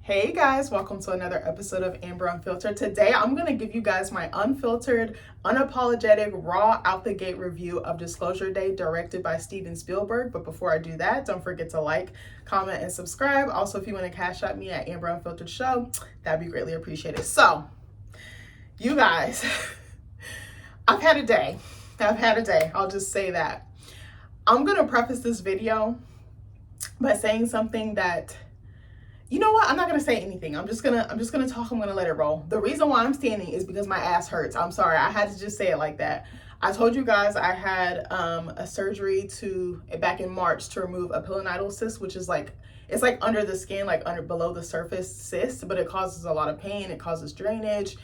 Hey guys, welcome to another episode of Amber Unfiltered. Today I'm going to give you guys my unfiltered, unapologetic, raw, out the gate review of Disclosure Day directed by Steven Spielberg. But before I do that, don't forget to like, comment, and subscribe. Also, if you want to cash out me at Amber Unfiltered Show, that'd be greatly appreciated. So, you guys, I've had a day. I'll just say that. I'm going to preface this video by saying something that, you know what? I'm not gonna say anything. I'm just gonna talk. I'm gonna let it roll. The reason why I'm standing is because my ass hurts. I'm sorry. I had to just say it like that. I told you guys I had a surgery back in March to remove a pilonidal cyst, which is like, it's like under the skin, like below the surface cyst, but it causes a lot of pain. It causes drainage,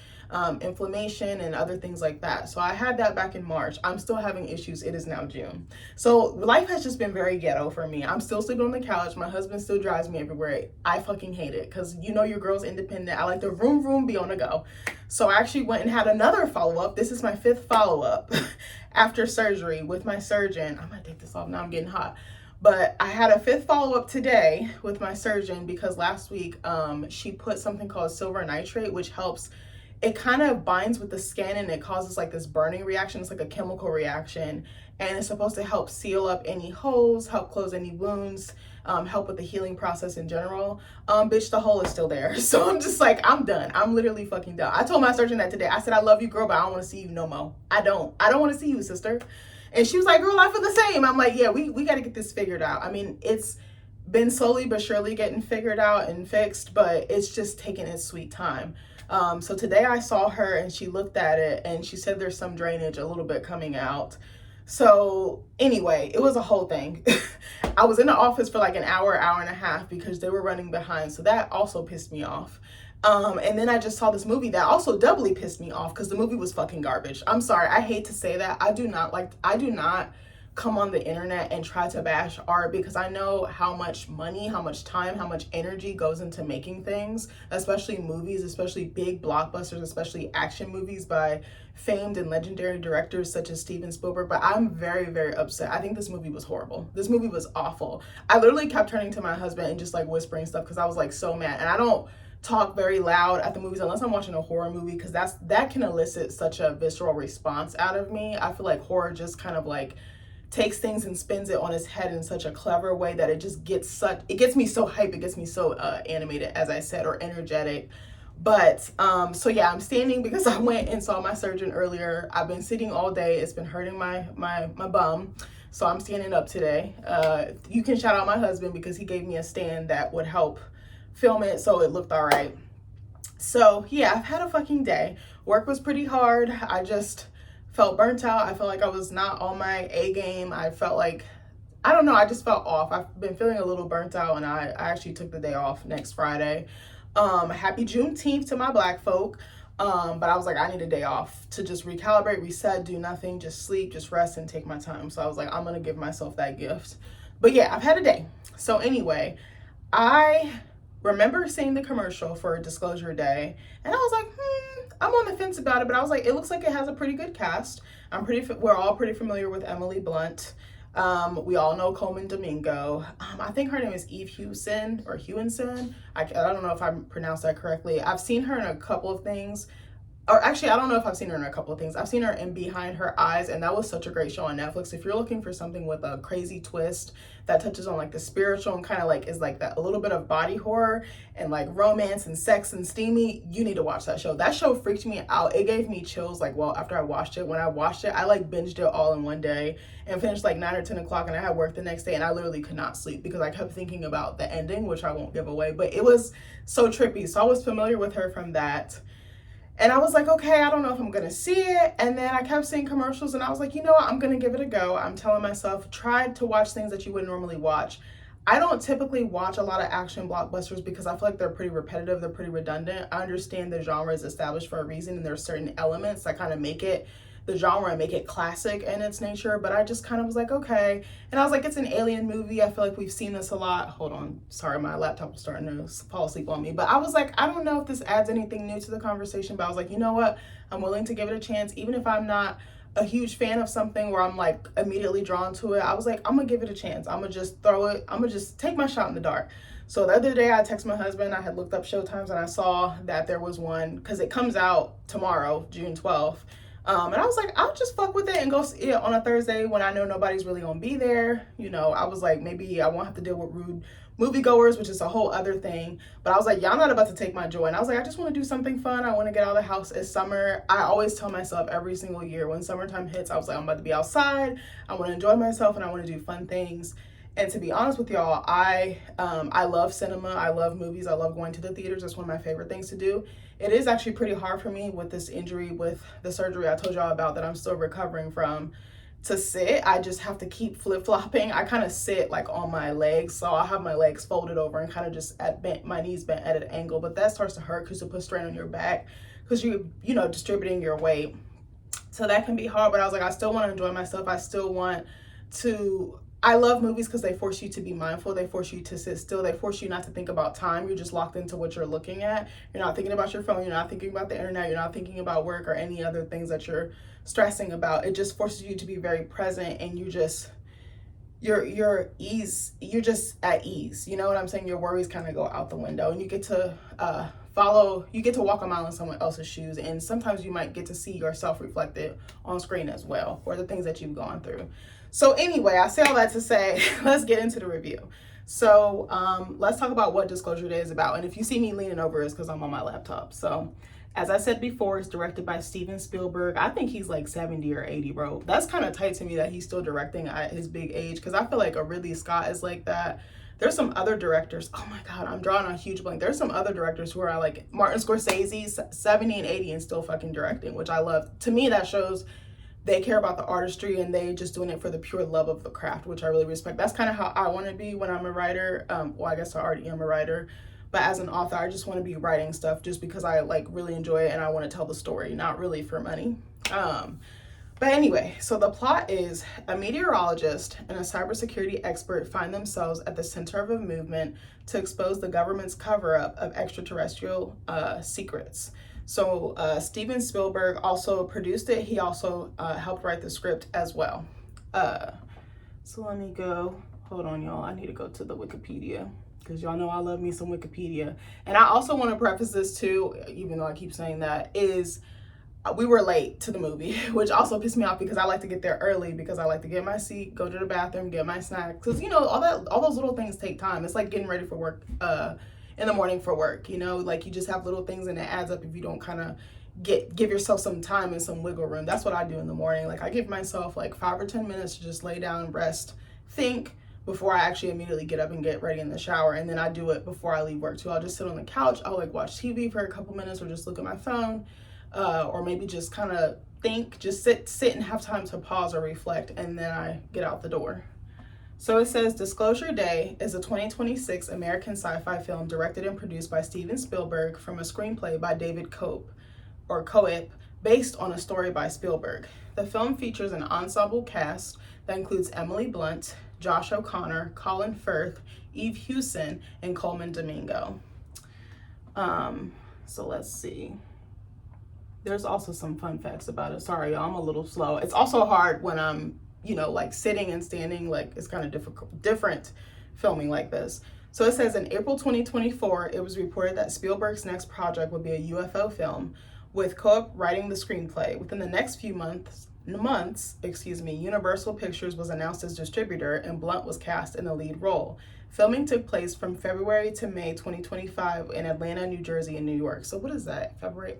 inflammation, and other things like that. So I had that back in March. I'm still having issues. It is now June. So life has just been very ghetto for me. I'm still sleeping on the couch. My husband still drives me everywhere. I fucking hate it because you know your girl's independent. I like the vroom be on the go. So I actually went and had another follow-up. This is my 5th follow-up after surgery with my surgeon. I might take this off now. I'm getting hot. But I had a 5th follow-up today with my surgeon because last week she put something called silver nitrate, which helps. It kind of binds with the skin and it causes like this burning reaction. It's like a chemical reaction, and it's supposed to help seal up any holes, help close any wounds, help with the healing process in general. Bitch, the hole is still there. So I'm just like, I'm done. I'm literally fucking done. I told my surgeon that today. I said, I love you, girl, but I don't want to see you no more. I don't want to see you, sister. And she was like, girl, I feel the same. I'm like, yeah, we got to get this figured out. I mean, it's been slowly but surely getting figured out and fixed, but it's just taking its sweet time. So today I saw her and she looked at it and she said there's some drainage a little bit coming out. So anyway, it was a whole thing. I was in the office for like an hour and a half because they were running behind. So that also pissed me off. And then I just saw this movie that also doubly pissed me off because the movie was fucking garbage. I'm sorry. I hate to say that. I do not come on the internet and try to bash art because I know how much money, how much time, how much energy goes into making things, especially movies, especially big blockbusters, especially action movies by famed and legendary directors such as Steven Spielberg. But I'm very, very upset. I think this movie was horrible. This movie was awful. I literally kept turning to my husband and just like whispering stuff because I was like so mad. And I don't talk very loud at the movies unless I'm watching a horror movie because that can elicit such a visceral response out of me. I feel like horror just kind of like takes things and spins it on its head in such a clever way that it just gets me so hype, it gets me so animated, as I said, or energetic. But so yeah, I'm standing because I went and saw my surgeon earlier. I've been sitting all day. It's been hurting my bum. So I'm standing up today. You can shout out my husband because he gave me a stand that would help film it so it looked all right. So yeah, I've had a fucking day. Work was pretty hard. I just felt burnt out. I felt like I was not on my A game. I felt like, I don't know, I just felt off. I've been feeling a little burnt out and I actually took the day off next Friday. Happy Juneteenth to my black folk. But I was like, I need a day off to just recalibrate, reset, do nothing, just sleep, just rest and take my time. So I was like, I'm going to give myself that gift. But yeah, I've had a day. So anyway, I remember seeing the commercial for Disclosure Day and I was like, I'm on the fence about it, but I was like, it looks like it has a pretty good cast. We're all pretty familiar with Emily Blunt. We all know Coleman Domingo. I think her name is Eve Hewson or Hewinson. I don't know if I pronounced that correctly. I've seen her in a couple of things. Or actually, I don't know if I've seen her in a couple of things. I've seen her in Behind Her Eyes, and that was such a great show on Netflix. If you're looking for something with a crazy twist that touches on like the spiritual and kind of like is like that a little bit of body horror and like romance and sex and steamy, you need to watch that show. That show freaked me out. It gave me chills like, well, after I watched it. When I watched it, I like binged it all in one day and finished like 9 or 10 o'clock, and I had work the next day and I literally could not sleep because I kept thinking about the ending, which I won't give away, but it was so trippy. So I was familiar with her from that. And I was like, okay, I don't know if I'm going to see it. And then I kept seeing commercials and I was like, you know what? I'm going to give it a go. I'm telling myself, try to watch things that you wouldn't normally watch. I don't typically watch a lot of action blockbusters because I feel like they're pretty repetitive. They're pretty redundant. I understand the genre is established for a reason and there's certain elements that kind of make it the genre and make it classic in its nature, but I just kind of was like, okay. And I was like, it's an alien movie. I feel like we've seen this a lot. Hold on. Sorry, my laptop was starting to fall asleep on me. But I was like, I don't know if this adds anything new to the conversation, but I was like, you know what? I'm willing to give it a chance, even if I'm not a huge fan of something where I'm like immediately drawn to it, I was like, I'm gonna give it a chance. I'm gonna just throw it. I'm gonna just take my shot in the dark. So the other day I texted my husband, I had looked up showtimes and I saw that there was one, because it comes out tomorrow, June 12th. And I was like, I'll just fuck with it and go see it on a Thursday when I know nobody's really gonna be there. You know, I was like, maybe I won't have to deal with rude moviegoers, which is a whole other thing. But I was like, y'all not about to take my joy. And I was like, I just want to do something fun. I want to get out of the house. It's summer. I always tell myself every single year when summertime hits, I was like, I'm about to be outside. I want to enjoy myself and I want to do fun things. And to be honest with y'all, I love cinema. I love movies. I love going to the theaters. That's one of my favorite things to do. It is actually pretty hard for me with this injury, with the surgery I told y'all about that I'm still recovering from, to sit. I just have to keep flip-flopping. I kind of sit like on my legs, so I'll have my legs folded over and kind of just my knees bent at an angle, but that starts to hurt because it puts strain on your back because you know, distributing your weight. So that can be hard, but I was like, I still want to enjoy myself. I still want to, I love movies because they force you to be mindful. They force you to sit still. They force you not to think about time. You're just locked into what you're looking at. You're not thinking about your phone. You're not thinking about the internet. You're not thinking about work or any other things that you're stressing about. It just forces you to be very present, and you're just at ease. You know what I'm saying? Your worries kind of go out the window, and you get to walk a mile in someone else's shoes, and sometimes you might get to see yourself reflected on screen as well, or the things that you've gone through. So anyway, I say all that to say, let's get into the review. So let's talk about what Disclosure Day is about. And if you see me leaning over, it's because I'm on my laptop. So as I said before, it's directed by Steven Spielberg. I think he's like 70 or 80, bro. That's kind of tight to me that he's still directing at his big age, because I feel like a Ridley Scott is like that. There's some other directors. Oh my God, I'm drawing a huge blank. There's some other directors who are like Martin Scorsese, 70 and 80 and still fucking directing, which I love. To me, that shows they care about the artistry and they just doing it for the pure love of the craft, which I really respect. That's kind of how I want to be when I'm a writer. Well, I guess I already am a writer, but as an author, I just want to be writing stuff just because I like really enjoy it and I want to tell the story, not really for money. But anyway, so the plot is a meteorologist and a cybersecurity expert find themselves at the center of a movement to expose the government's cover-up of extraterrestrial secrets. So Steven Spielberg also produced it. He also helped write the script as well. So let me go. Hold on, y'all. I need to go to the Wikipedia, because y'all know I love me some Wikipedia. And I also want to preface this too, even though I keep saying that, is we were late to the movie, which also pissed me off because I like to get there early, because I like to get my seat, go to the bathroom, get my snack. Because, you know, all those little things take time. It's like getting ready for work in the morning for work, you know, like you just have little things and it adds up if you don't kind of give yourself some time and some wiggle room. That's what I do in the morning. Like I give myself like 5 or 10 minutes to just lay down, rest, think, before I actually immediately get up and get ready in the shower. And then I do it before I leave work too. I'll just sit on the couch. I'll like watch TV for a couple minutes or just look at my phone, or maybe just kind of think, just sit and have time to pause or reflect, and then I get out the door. So it says Disclosure Day is a 2026 American sci-fi film directed and produced by Steven Spielberg from a screenplay by David Koepp, based on a story by Spielberg. The film features an ensemble cast that includes Emily Blunt, Josh O'Connor, Colin Firth, Eve Hewson, and Coleman Domingo. So let's see. There's also some fun facts about it. Sorry, y'all, I'm a little slow. It's also hard when I'm, you know, like sitting and standing, like it's kind of different filming like this. So it says in April 2024, it was reported that Spielberg's next project would be a UFO film, with Koepp writing the screenplay. Within the next few months, Universal Pictures was announced as distributor and Blunt was cast in the lead role. Filming took place from February to May 2025 in Atlanta, New Jersey, and New York. So what is that? February,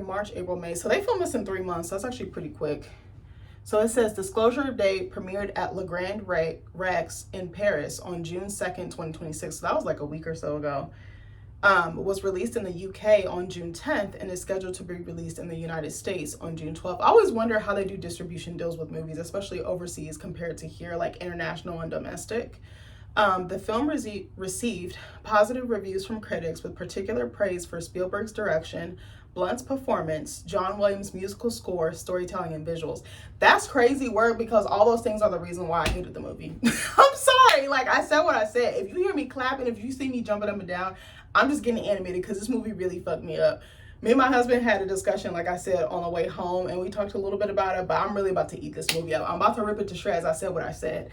March, April, May. So they filmed this in 3 months. That's actually pretty quick. So it says Disclosure Day premiered at Le Grand Rex in Paris on June 2nd, 2026. So that was like a week or so ago. Was released in the UK on June 10th and is scheduled to be released in the United States on June 12th. I always wonder how they do distribution deals with movies, especially overseas compared to here, like international and domestic. The film received positive reviews from critics, with particular praise for Spielberg's direction, Blunt's performance, John Williams' musical score, storytelling, and visuals. That's crazy word, because all those things are the reason why I hated the movie. I'm sorry, like I said what I said. If you hear me clapping, if you see me jumping up and down, I'm just getting animated because this movie really fucked me up. Me and my husband had a discussion, like I said, on the way home, and we talked a little bit about it, but I'm really about to eat this movie up. I'm about to rip it to shreds. I said what I said.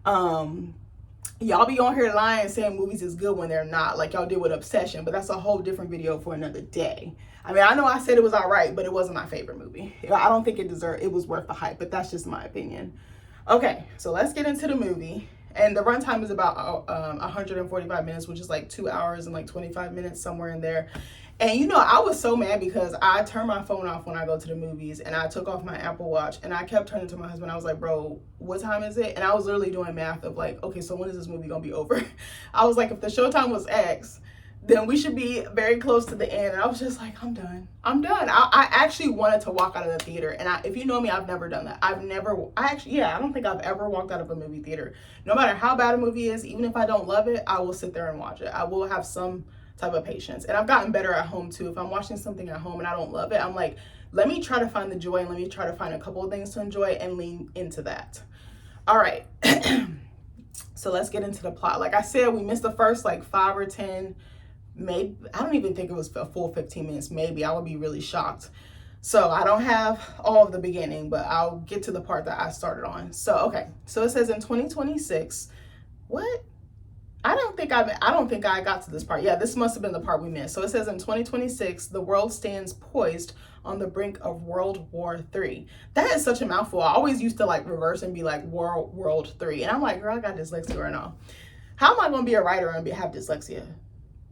Y'all be on here lying saying movies is good when they're not, like y'all did with Obsession, but that's a whole different video for another day. I mean, I know I said it was all right, but it wasn't my favorite movie. I don't think it was worth the hype, but that's just my opinion. Okay, so let's get into the movie. And the runtime is about 145 minutes, which is like 2 hours and like 25 minutes, somewhere in there. And you know, I was so mad because I turn my phone off when I go to the movies, and I took off my Apple Watch, and I kept turning to my husband. I was like, bro, what time is it? And I was literally doing math of like, okay, so when is this movie gonna be over? I was like, if the showtime was X, then we should be very close to the end. And I was just like, I'm done. I actually wanted to walk out of the theater. And if you know me, I've never done that. I don't think I've ever walked out of a movie theater. No matter how bad a movie is, even if I don't love it, I will sit there and watch it. I will have some type of patience. And I've gotten better at home too. If I'm watching something at home and I don't love it, I'm like, let me try to find the joy and let me try to find a couple of things to enjoy and lean into that. All right. So let's get into the plot. Like I said, we missed the first like 5 or 10, maybe, I don't even think it was a full 15 minutes. Maybe. I would be really shocked. So I don't have all of the beginning, but I'll get to the part that I started on. So, okay. So it says in 2026, what? I don't think I got to this part. Yeah, this must have been the part we missed. So it says in 2026, the world stands poised on the brink of World War III. That is such a mouthful. I always used to like reverse and be like World 3. And I'm like, girl, I got dyslexia right now. How am I going to be a writer and have dyslexia?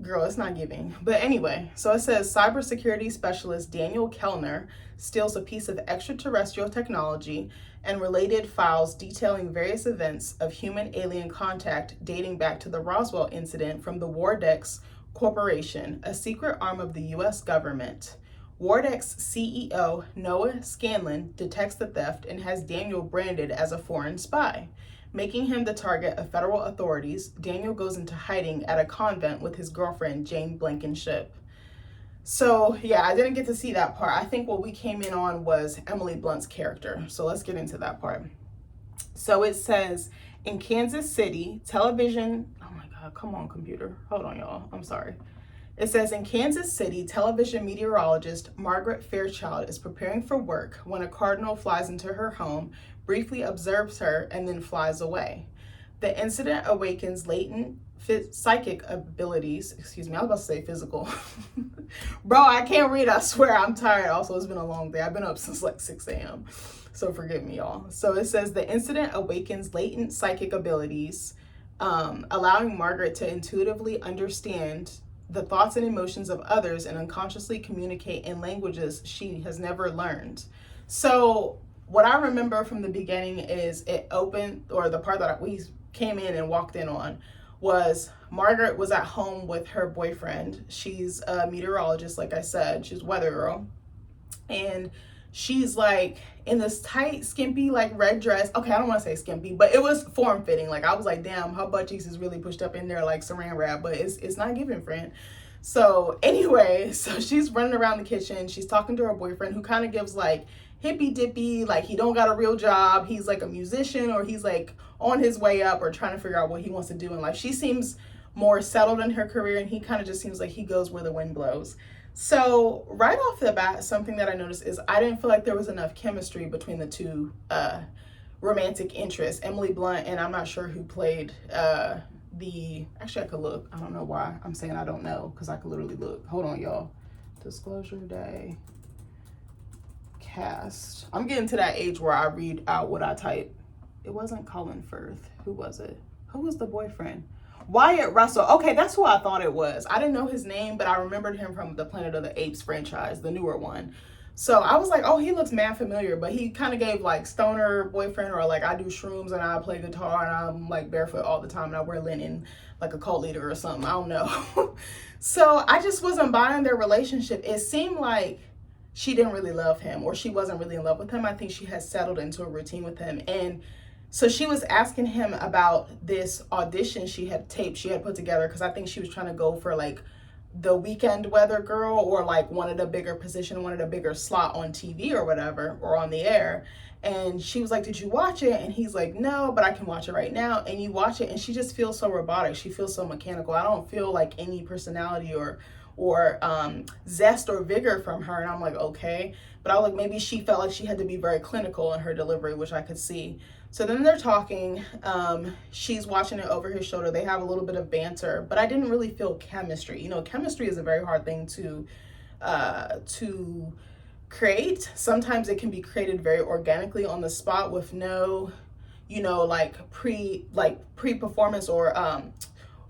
Girl, it's not giving. But anyway, so it says cybersecurity specialist Daniel Kellner steals a piece of extraterrestrial technology and related files detailing various events of human-alien contact dating back to the Roswell incident from the Wardex Corporation, a secret arm of the U.S. government. Wardex CEO Noah Scanlon detects the theft and has Daniel branded as a foreign spy. Making him the target of federal authorities, Daniel goes into hiding at a convent with his girlfriend, Jane Blankenship. So, yeah, I didn't get to see that part. I think what we came in on was Emily Blunt's character. So let's get into that part. So it says, in Kansas City, television... Oh, my God. Come on, computer. Hold on, y'all. I'm sorry. It says, in Kansas City, television meteorologist Margaret Fairchild is preparing for work when a cardinal flies into her home, briefly observes her, and then flies away. The incident awakens latent psychic abilities. Excuse me, I was about to say physical. Bro, I can't read, I swear. I'm tired. Also, it's been a long day. I've been up since like 6 a.m. So forgive me, y'all. So it says the incident awakens latent psychic abilities, allowing Margaret to intuitively understand the thoughts and emotions of others and unconsciously communicate in languages she has never learned. So what I remember from the beginning is it opened, or the part that we came in and walked in on, was Margaret was at home with her boyfriend. She's a meteorologist, like I said. She's a weather girl. And she's like in this tight, skimpy, like red dress. Okay, I don't want to say skimpy, but it was form-fitting. Like I was like, damn, her butt cheeks is really pushed up in there like saran wrap, but it's not giving, friend. So anyway, so she's running around the kitchen. She's talking to her boyfriend, who kind of gives like hippy dippy, like he don't got a real job. He's like a musician, or he's like on his way up, or trying to figure out what he wants to do in life. She seems more settled in her career, and he kind of just seems like he goes where the wind blows. So right off the bat, something that I noticed is I didn't feel like there was enough chemistry between the two romantic interests, Emily Blunt, and I'm not sure who played actually I could look. I don't know why I'm saying I don't know, because I could literally look. Hold on, y'all. Disclosure Day cast. I'm getting to that age where I read out what I type. It wasn't Colin Firth. Who was it? Who was the boyfriend? Wyatt Russell. Okay, that's who I thought it was. I didn't know his name, but I remembered him from the Planet of the Apes franchise, the newer one. So I was like, oh, he looks mad familiar, but he kind of gave like stoner boyfriend, or like I do shrooms and I play guitar and I'm like barefoot all the time and I wear linen like a cult leader or something. I don't know. So I just wasn't buying their relationship. It seemed like she didn't really love him, or she wasn't really in love with him. I think she has settled into a routine with him. And so she was asking him about this audition she had put together, because I think she was trying to go for like the weekend weather girl, or like wanted a bigger position, wanted a bigger slot on TV or whatever, or on the air. And she was like, did you watch it? And he's like, no, but I can watch it right now. And you watch it and she just feels so robotic. She feels so mechanical. I don't feel like any personality or zest or vigor from her. And I'm like, okay. But I was like, maybe she felt like she had to be very clinical in her delivery, which I could see. So then they're talking. She's watching it over his shoulder. They have a little bit of banter, but I didn't really feel chemistry. You know, chemistry is a very hard thing to create. Sometimes it can be created very organically on the spot with no, you know, like pre-performance or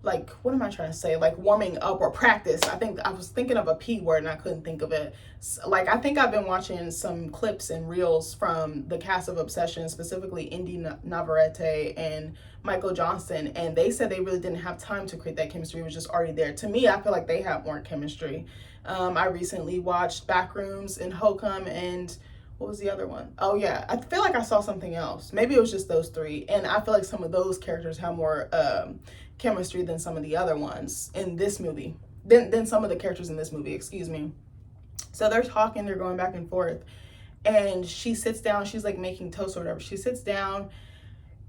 like, what am I trying to say? Like warming up or practice. I think I was thinking of a P word and I couldn't think of it. Like, I think I've been watching some clips and reels from the cast of Obsession, specifically Indy Navarrete and Michael Johnston, and they said they really didn't have time to create that chemistry. It was just already there. To me, I feel like they have more chemistry. I recently watched Backrooms and Hokum, and what was the other one? Oh yeah, I feel like I saw something else. Maybe it was just those three. And I feel like some of those characters have more chemistry than some of the other ones in this movie, than some of the characters in this movie, excuse me. So they're talking, they're going back and forth, and she sits down, she's like making toast or whatever. She sits down,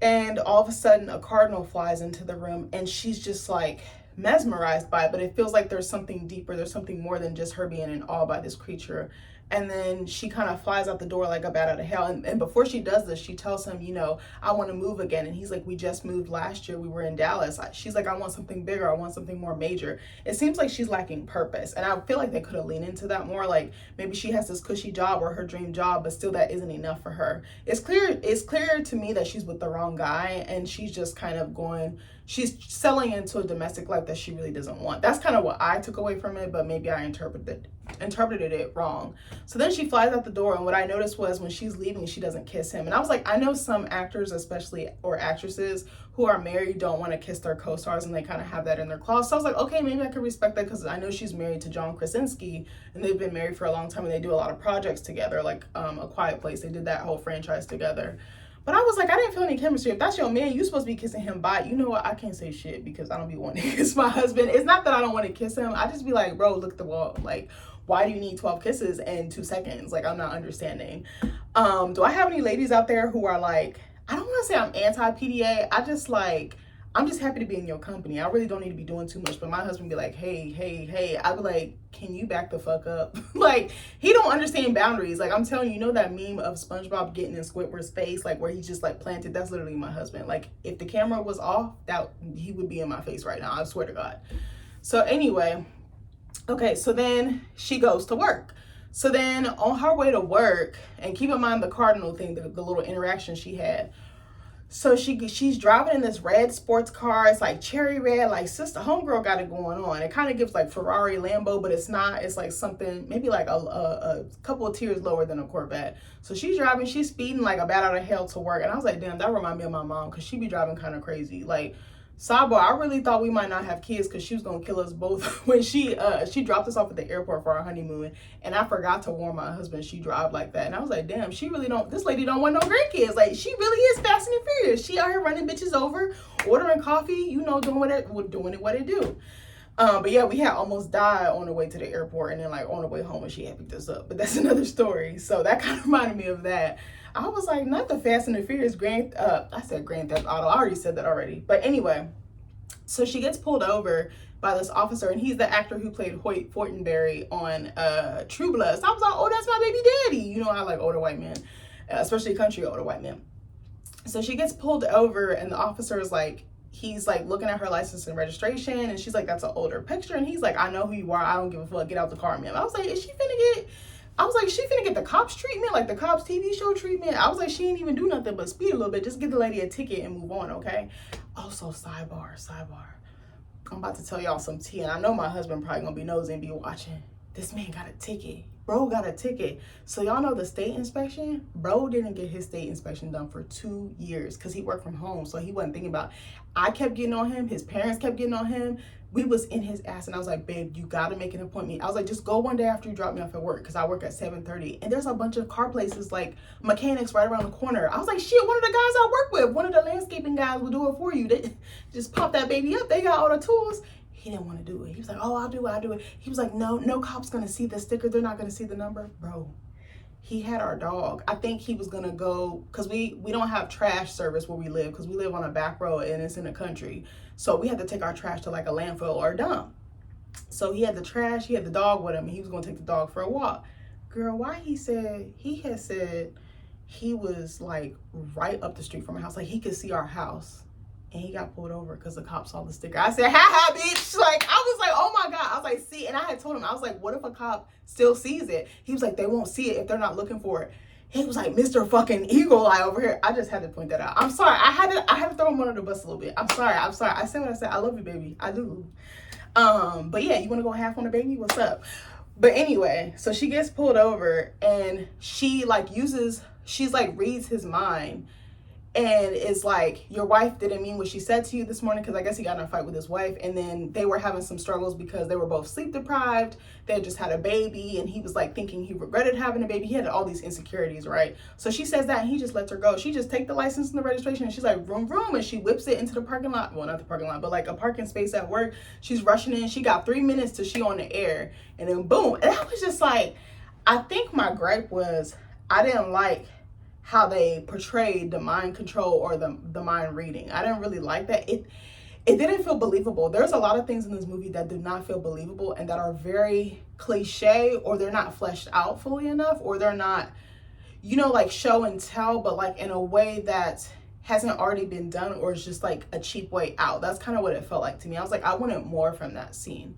and all of a sudden a cardinal flies into the room, and she's just like mesmerized by it, but it feels like there's something deeper, there's something more than just her being in awe by this creature. And then she kind of flies out the door like a bat out of hell. And before she does this, she tells him, you know, I want to move again. And he's like, we just moved last year. We were in Dallas. She's like, I want something bigger. I want something more major. It seems like she's lacking purpose. And I feel like they could have leaned into that more. Like, maybe she has this cushy job or her dream job, but still that isn't enough for her. It's clear to me that she's with the wrong guy, and she's just kind of she's selling into a domestic life that she really doesn't want. That's kind of what I took away from it, but maybe I interpreted it wrong. So then she flies out the door, and what I noticed was when she's leaving, she doesn't kiss him. And I was like, I know some actors, especially, or actresses who are married, don't want to kiss their co-stars, and they kind of have that in their clause. So I was like, okay, maybe I could respect that, because I know she's married to John Krasinski, and they've been married for a long time, and they do a lot of projects together, like A Quiet Place. They did that whole franchise together. But I was like, I didn't feel any chemistry. If that's your man, you're supposed to be kissing him by. You know what? I can't say shit because I don't be wanting to kiss my husband. It's not that I don't want to kiss him. I just be like, bro, look at the wall. Like, why do you need 12 kisses in 2 seconds? Like, I'm not understanding. Do I have any ladies out there who are like, I don't want to say I'm anti-PDA. I'm just happy to be in your company. I really don't need to be doing too much. But my husband be like, hey. I'd be like, can you back the fuck up? Like, he don't understand boundaries. Like, I'm telling you, you know that meme of SpongeBob getting in Squidward's face, like where he's just like planted? That's literally my husband. Like, if the camera was off, that he would be in my face right now. I swear to God. So anyway, okay, so then she goes to work. So then on her way to work, and keep in mind the cardinal thing, the little interaction she had. So she's driving in this red sports car. It's like cherry red. Like, sister, homegirl got it going on. It kind of gives like Ferrari, Lambo, but it's not. It's like something maybe like a couple of tiers lower than a Corvette. So she's driving. She's speeding like a bat out of hell to work. And I was like, damn, that reminds me of my mom, because she be driving kind of crazy. Like, sidebar, I really thought we might not have kids because she was gonna kill us both when she dropped us off at the airport for our honeymoon, and I forgot to warn my husband she drive like that. And I was like, damn, this lady don't want no grandkids. Like, she really is Fast and Furious. She out here running bitches over, ordering coffee, you know, doing it what it do. But yeah, we had almost died on the way to the airport, and then like on the way home when she had picked us up. But that's another story. So that kind of reminded me of that. I was like, not the Fast and the Furious I said Grand Theft Auto. I already said that already. But anyway, so she gets pulled over by this officer, and he's the actor who played Hoyt Fortenberry on True Blood. So I was like, oh, that's my baby daddy. You know, I like older white men, especially country older white men. So she gets pulled over, and the officer is like, he's like looking at her license and registration, and she's like, that's an older picture. And he's like, I know who you are. I don't give a fuck. Get out the car, man. I was like, is she finna get the cops treatment, like the cops TV show treatment? I was like, she ain't even do nothing but speed a little bit. Just give the lady a ticket and move on, okay? Also, sidebar. I'm about to tell y'all some tea, and I know my husband probably gonna be nosy and be watching. This man got a ticket. Bro got a ticket. So y'all know the state inspection? Bro didn't get his state inspection done for 2 years because he worked from home, so he wasn't thinking about it. I kept getting on him. His parents kept getting on him. We was in his ass, and I was like, babe, you gotta make an appointment. I was like, just go one day after you drop me off at work, because I work at 7:30, and there's a bunch of car places, like mechanics right around the corner. I was like, shit, one of the guys I work with, one of the landscaping guys will do it for you. They just pop that baby up. They got all the tools. He didn't want to do it. He was like, oh, I'll do it. He was like, no cop's going to see the sticker. They're not going to see the number. Bro, he had our dog. I think he was going to go, because we don't have trash service where we live, because we live on a back road and it's in the country. So we had to take our trash to like a landfill or a dump. So he had the trash, he had the dog with him, and he was going to take the dog for a walk. Girl, why he had said he was like right up the street from our house. Like he could see our house. And he got pulled over because the cop saw the sticker. I said, ha ha, bitch. Like, I was like, oh my God. I was like, see, and I had told him, I was like, what if a cop still sees it? He was like, they won't see it if they're not looking for it. He was like, Mr. fucking Eagle Eye over here. I just had to point that out. I'm sorry. I had to throw him under the bus a little bit. I'm sorry. I said what I said. I love you, baby. I do. But yeah, you want to go half on the baby? What's up? But anyway, so she gets pulled over and she like she's like reads his mind. And is like, your wife didn't mean what she said to you this morning, because I guess he got in a fight with his wife, and then they were having some struggles because they were both sleep deprived. They had just had a baby, and he was like thinking he regretted having a baby. He had all these insecurities, right? So she says that, and he just lets her go. She just take the license and the registration, and she's like, vroom, vroom, and she whips it into the parking lot. Well, not the parking lot, but like a parking space at work. She's rushing in. She got 3 minutes till she on the air, and then boom. And I was just like, I think my gripe was, I didn't like how they portrayed the mind control or the mind reading. I didn't really like that. It didn't feel believable. There's a lot of things in this movie that do not feel believable and that are very cliche, or they're not fleshed out fully enough, or they're not, you know, like show and tell, but like in a way that hasn't already been done, or is just like a cheap way out. That's kind of what it felt like to me. I was like, I wanted more from that scene.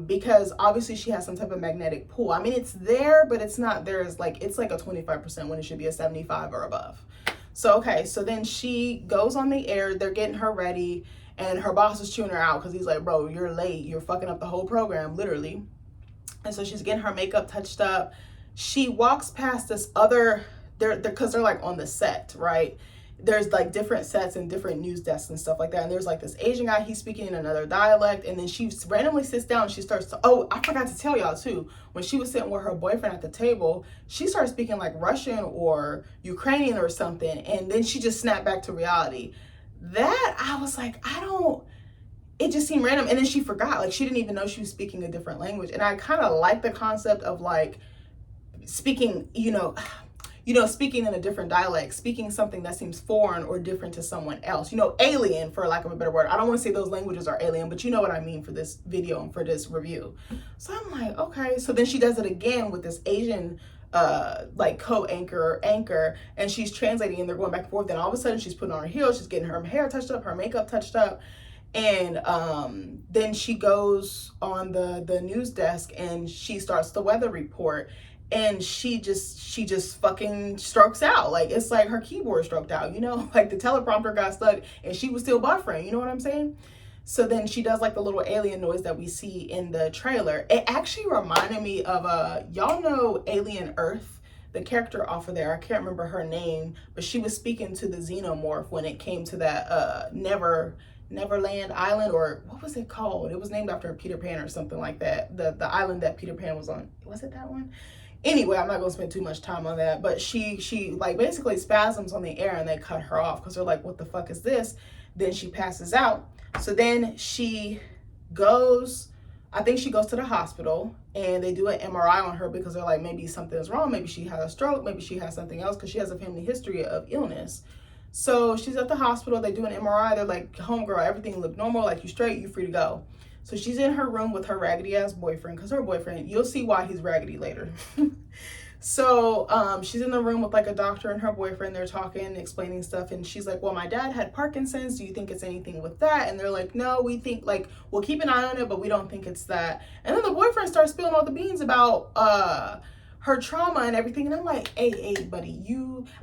Because obviously she has some type of magnetic pull. I mean, it's there, but it's not there. It's like a 25% when it should be a 75 or above. So, okay. So then she goes on the air, they're getting her ready, and her boss is chewing her out because he's like, bro, you're late. You're fucking up the whole program, literally. And so she's getting her makeup touched up. She walks past this other, because they're like on the set, right? There's like different sets and different news desks and stuff like that. And there's like this Asian guy, he's speaking in another dialect. And then she randomly sits down and she starts to, oh, I forgot to tell y'all too. When she was sitting with her boyfriend at the table, she started speaking like Russian or Ukrainian or something. And then she just snapped back to reality. That, I was like, it just seemed random. And then she forgot, like she didn't even know she was speaking a different language. And I kind of like the concept of like speaking, speaking in a different dialect, speaking something that seems foreign or different to someone else, alien, for lack of a better word. I don't want to say those languages are alien, but you know what I mean for this video and for this review. So I'm like, okay. So then she does it again with this Asian like co-anchor, and she's translating and they're going back and forth. Then all of a sudden she's putting on her heels, she's getting her hair touched up, her makeup touched up. And then she goes on the news desk and she starts the weather report. And she just fucking strokes out. Like, it's like her keyboard stroked out, like the teleprompter got stuck and she was still buffering, you know what I'm saying? So then she does like the little alien noise that we see in the trailer. It actually reminded me of, y'all know Alien Earth, the character off of there. I can't remember her name, but she was speaking to the xenomorph when it came to that Neverland Island, or what was it called? It was named after Peter Pan or something like that. The island that Peter Pan was on. Was it that one? Anyway, I'm not going to spend too much time on that, but she like basically spasms on the air and they cut her off because they're like, what the fuck is this? Then she passes out. So then she goes, I think she goes to the hospital and they do an MRI on her because they're like, maybe something's wrong. Maybe she had a stroke. Maybe she has something else because she has a family history of illness. So she's at the hospital. They do an MRI. They're like, homegirl, everything looked normal. Like, you straight, you free to go. So she's in her room with her raggedy ass boyfriend, because her boyfriend, you'll see why he's raggedy later. So she's in the room with like a doctor and her boyfriend. They're talking, explaining stuff. And she's like, well, my dad had Parkinson's. Do you think it's anything with that? And they're like, no, we think like, we'll keep an eye on it, but we don't think it's that. And then the boyfriend starts spilling all the beans about her trauma and everything. And I'm like, hey, buddy,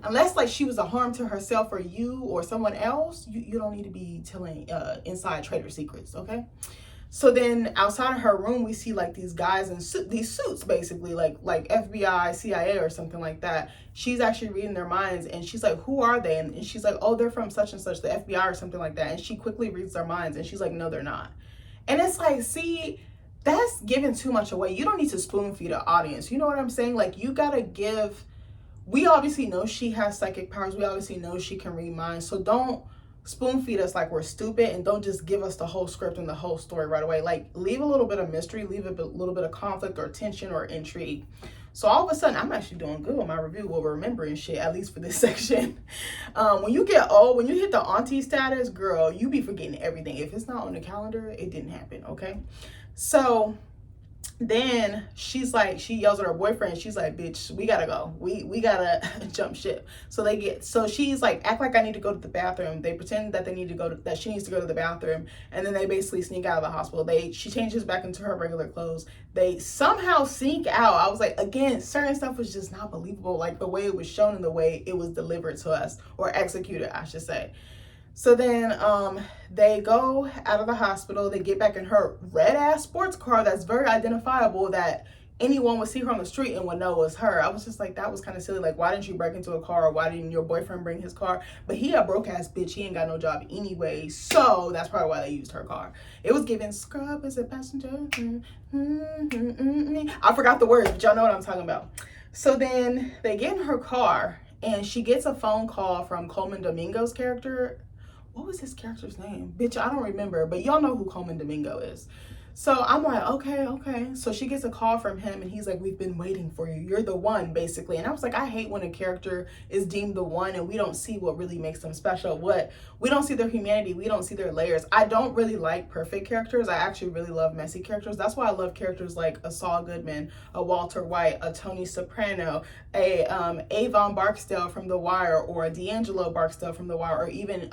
unless like she was a harm to herself or you or someone else, you don't need to be telling inside trader secrets, okay? So then outside of her room, we see like these guys in these suits, basically like FBI, CIA or something like that. She's actually reading their minds and she's like, who are they? And she's like, oh, they're from such and such, the FBI or something like that. And she quickly reads their minds and she's like, no, they're not. And it's like, see, that's giving too much away. You don't need to spoon feed an audience. You know what I'm saying? Like, you gotta give, we obviously know she has psychic powers. We obviously know she can read minds. So don't spoon feed us like we're stupid and don't just give us the whole script and the whole story right away. Like, leave a little bit of mystery, leave a little bit of conflict or tension or intrigue. So all of a sudden, I'm actually doing good with my review while remembering shit, at least for this section. When you get old, when you hit the auntie status, girl, you be forgetting everything. If it's not on the calendar, it didn't happen, okay? So then she's like, she yells at her boyfriend. She's like, bitch, we gotta go. We gotta jump ship. So she's like, act like I need to go to the bathroom. They pretend that that she needs to go to the bathroom. And then they basically sneak out of the hospital. She changes back into her regular clothes. They somehow sneak out. I was like, again, certain stuff was just not believable. Like the way it was shown and the way it was delivered to us, or executed, I should say. So then they go out of the hospital. They get back in her red ass sports car that's very identifiable, that anyone would see her on the street and would know it was her. I was just like, that was kind of silly. Like, why didn't you break into a car? Or why didn't your boyfriend bring his car? But he a broke ass bitch. He ain't got no job anyway. So that's probably why they used her car. It was giving scrub as a passenger. I forgot the words, but y'all know what I'm talking about. So then they get in her car and she gets a phone call from Colman Domingo's character. What was his character's name? Bitch, I don't remember, but y'all know who Colman Domingo is. So I'm like, okay. So she gets a call from him and he's like, we've been waiting for you. You're the one, basically. And I was like, I hate when a character is deemed the one and we don't see what really makes them special. We don't see their humanity. We don't see their layers. I don't really like perfect characters. I actually really love messy characters. That's why I love characters like a Saul Goodman, a Walter White, a Tony Soprano, a Avon Barksdale from The Wire, or a D'Angelo Barksdale from The Wire, or even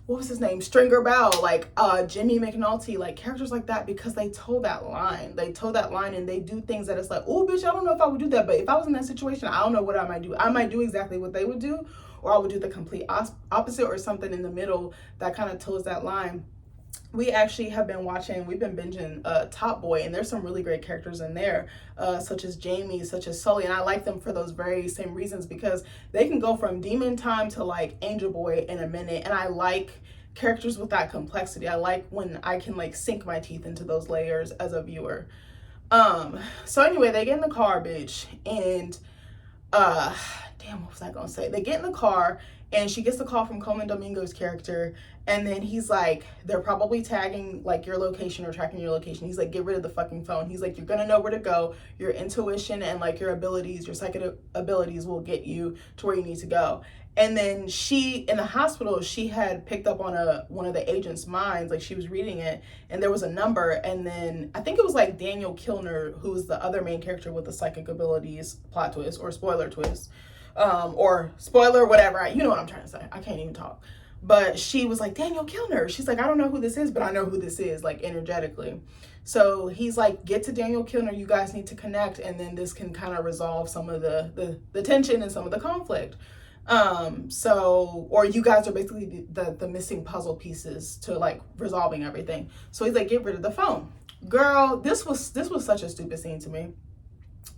what was his name? Stringer Bell, like Jimmy McNulty, like characters like that, because they toe that line. They toe that line and they do things that it's like, oh, bitch, I don't know if I would do that. But if I was in that situation, I don't know what I might do. I might do exactly what they would do, or I would do the complete opposite, or something in the middle that kind of toes that line. We actually have been we've been binging Top Boy, and there's some really great characters in there, such as Jamie, such as Sully, and I like them for those very same reasons, because they can go from demon time to like Angel Boy in a minute, and I like characters with that complexity. I like when I can like sink my teeth into those layers as a viewer. So anyway, they get in the car, bitch, and damn, what was I gonna say? They get in the car and she gets the call from Colman Domingo's character, and then he's like, they're probably tagging like your location or tracking your location. He's like, get rid of the fucking phone. He's like, you're gonna know where to go. Your intuition and like your abilities, your psychic abilities will get you to where you need to go. And then she, in the hospital, she had picked up on one of the agent's minds, like she was reading it, and there was a number, and then I think it was like Daniel Kilner, who was the other main character with the psychic abilities plot twist, or spoiler twist, or spoiler, whatever, you know what I'm trying to say. I can't even talk. But she was like, Daniel Kilner. She's like, I don't know who this is, but I know who this is, like energetically. So he's like, get to Daniel Kilner, you guys need to connect, and then this can kind of resolve some of the tension and some of the conflict. Or you guys are basically the missing puzzle pieces to like resolving everything. So he's like, get rid of the phone. Girl, this was such a stupid scene to me.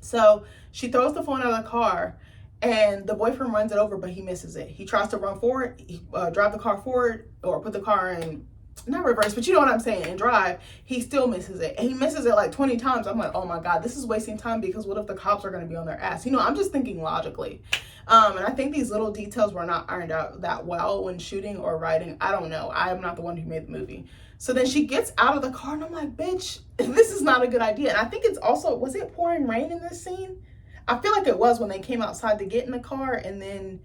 So she throws the phone out of the car and the boyfriend runs it over, but he misses it. He tries to run forward, drive the car forward, or put the car in, not reverse, but you know what I'm saying, and drive. He still misses it. And he misses it like 20 times. I'm like, oh my God, this is wasting time, because what if the cops are going to be on their ass? You know, I'm just thinking logically. And I think these little details were not ironed out that well when shooting or writing. I don't know. I am not the one who made the movie. So then she gets out of the car and I'm like, bitch, this is not a good idea. And I think it's also, was it pouring rain in this scene? I feel like it was when they came outside to get in the car, and then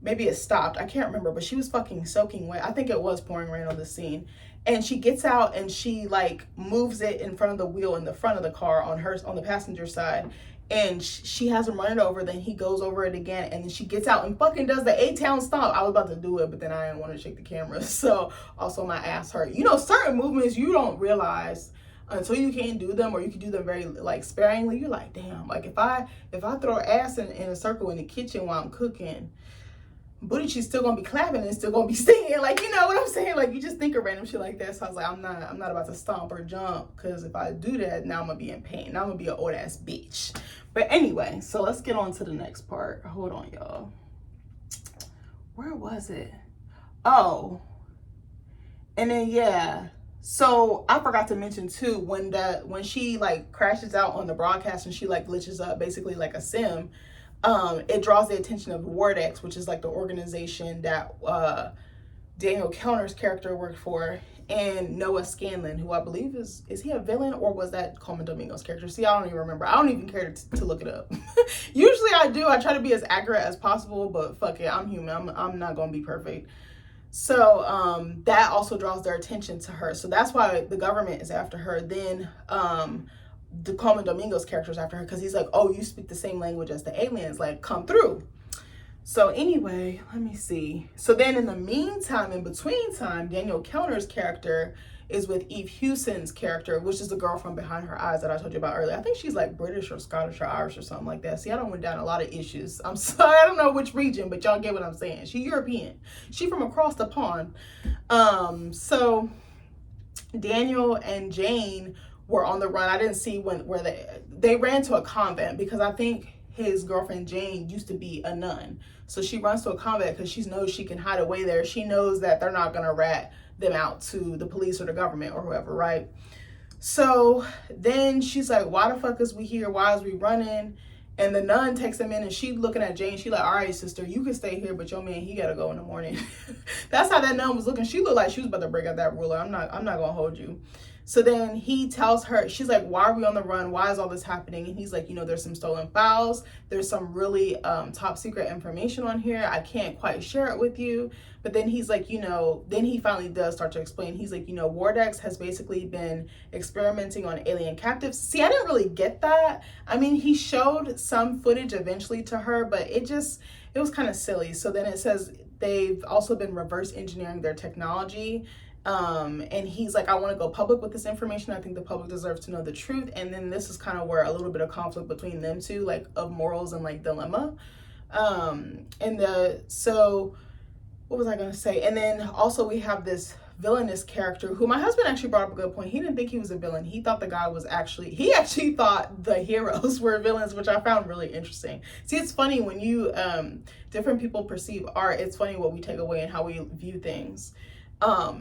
maybe it stopped. I can't remember, but she was fucking soaking wet. I think it was pouring rain on the scene. And she gets out and she like moves it in front of the wheel in the front of the car on the passenger side. And she has him run it over. Then he goes over it again. And then she gets out and fucking does the A-Town stomp. I was about to do it, but then I didn't want to shake the camera. So also my ass hurt. You know, certain movements you don't realize until you can't do them, or you can do them very like sparingly. You're like, damn, like if I throw ass in a circle in the kitchen while I'm cooking, booty cheeks still gonna be clapping and still gonna be singing. Like, you know what I'm saying? Like, you just think of random shit like that. So I was like, I'm not about to stomp or jump, because if I do that, now I'm gonna be in pain. Now I'm gonna be an old ass bitch. But anyway, so let's get on to the next part. Hold on, y'all. Where was it? Oh, and then yeah. So I forgot to mention too, when she like crashes out on the broadcast and she like glitches up, basically like a sim, it draws the attention of Wardex, which is like the organization that Daniel Kellner's character worked for, and Noah Scanlon, who I believe is he a villain, or was that Coleman Domingo's character? See, I don't even remember. I don't even care to look it up. Usually I do. I try to be as accurate as possible, but fuck it, I'm human. I'm not gonna be perfect. So that also draws their attention to her. So that's why the government is after her. Then the Coleman Domingo's character is after her because he's like, oh, you speak the same language as the aliens, like come through. So anyway, let me see. So then in the meantime, in between time, Daniel Kellner's character is with Eve Hewson's character, which is the girl from Behind Her Eyes that I told you about earlier. I think she's like British or Scottish or Irish or something like that. See, I don't went down a lot of issues. I'm sorry, I don't know which region, but y'all get what I'm saying. She European. She from across the pond. So Daniel and Jane were on the run. I didn't see where they ran to a convent because I think his girlfriend Jane used to be a nun. So she runs to a convent because she knows she can hide away there. She knows that they're not gonna rat them out to the police or the government or whoever, right? So then she's like, why the fuck is we here? Why is we running? And the nun takes them in and she looking at Jane. She like, all right, sister, you can stay here, but your man, he gotta go in the morning. That's how that nun was looking. She looked like she was about to break out that ruler. I'm not gonna hold you. So then he tells her, she's like, why are we on the run? Why is all this happening? And he's like, there's some stolen files. There's some really top secret information on here. I can't quite share it with you. But then he's like, then he finally does start to explain. He's like, Wardex has basically been experimenting on alien captives. See, I didn't really get that. I mean, he showed some footage eventually to her, but it was kind of silly. So then it says they've also been reverse engineering their technology. And he's like, I want to go public with this information. I think the public deserves to know the truth. And then this is kind of where a little bit of conflict between them two, like of morals and like dilemma. So what was I going to say? And then also we have this villainous character who my husband actually brought up a good point. He didn't think he was a villain. He thought the guy was he actually thought the heroes were villains, which I found really interesting. See, it's funny when you, different people perceive art, it's funny what we take away and how we view things.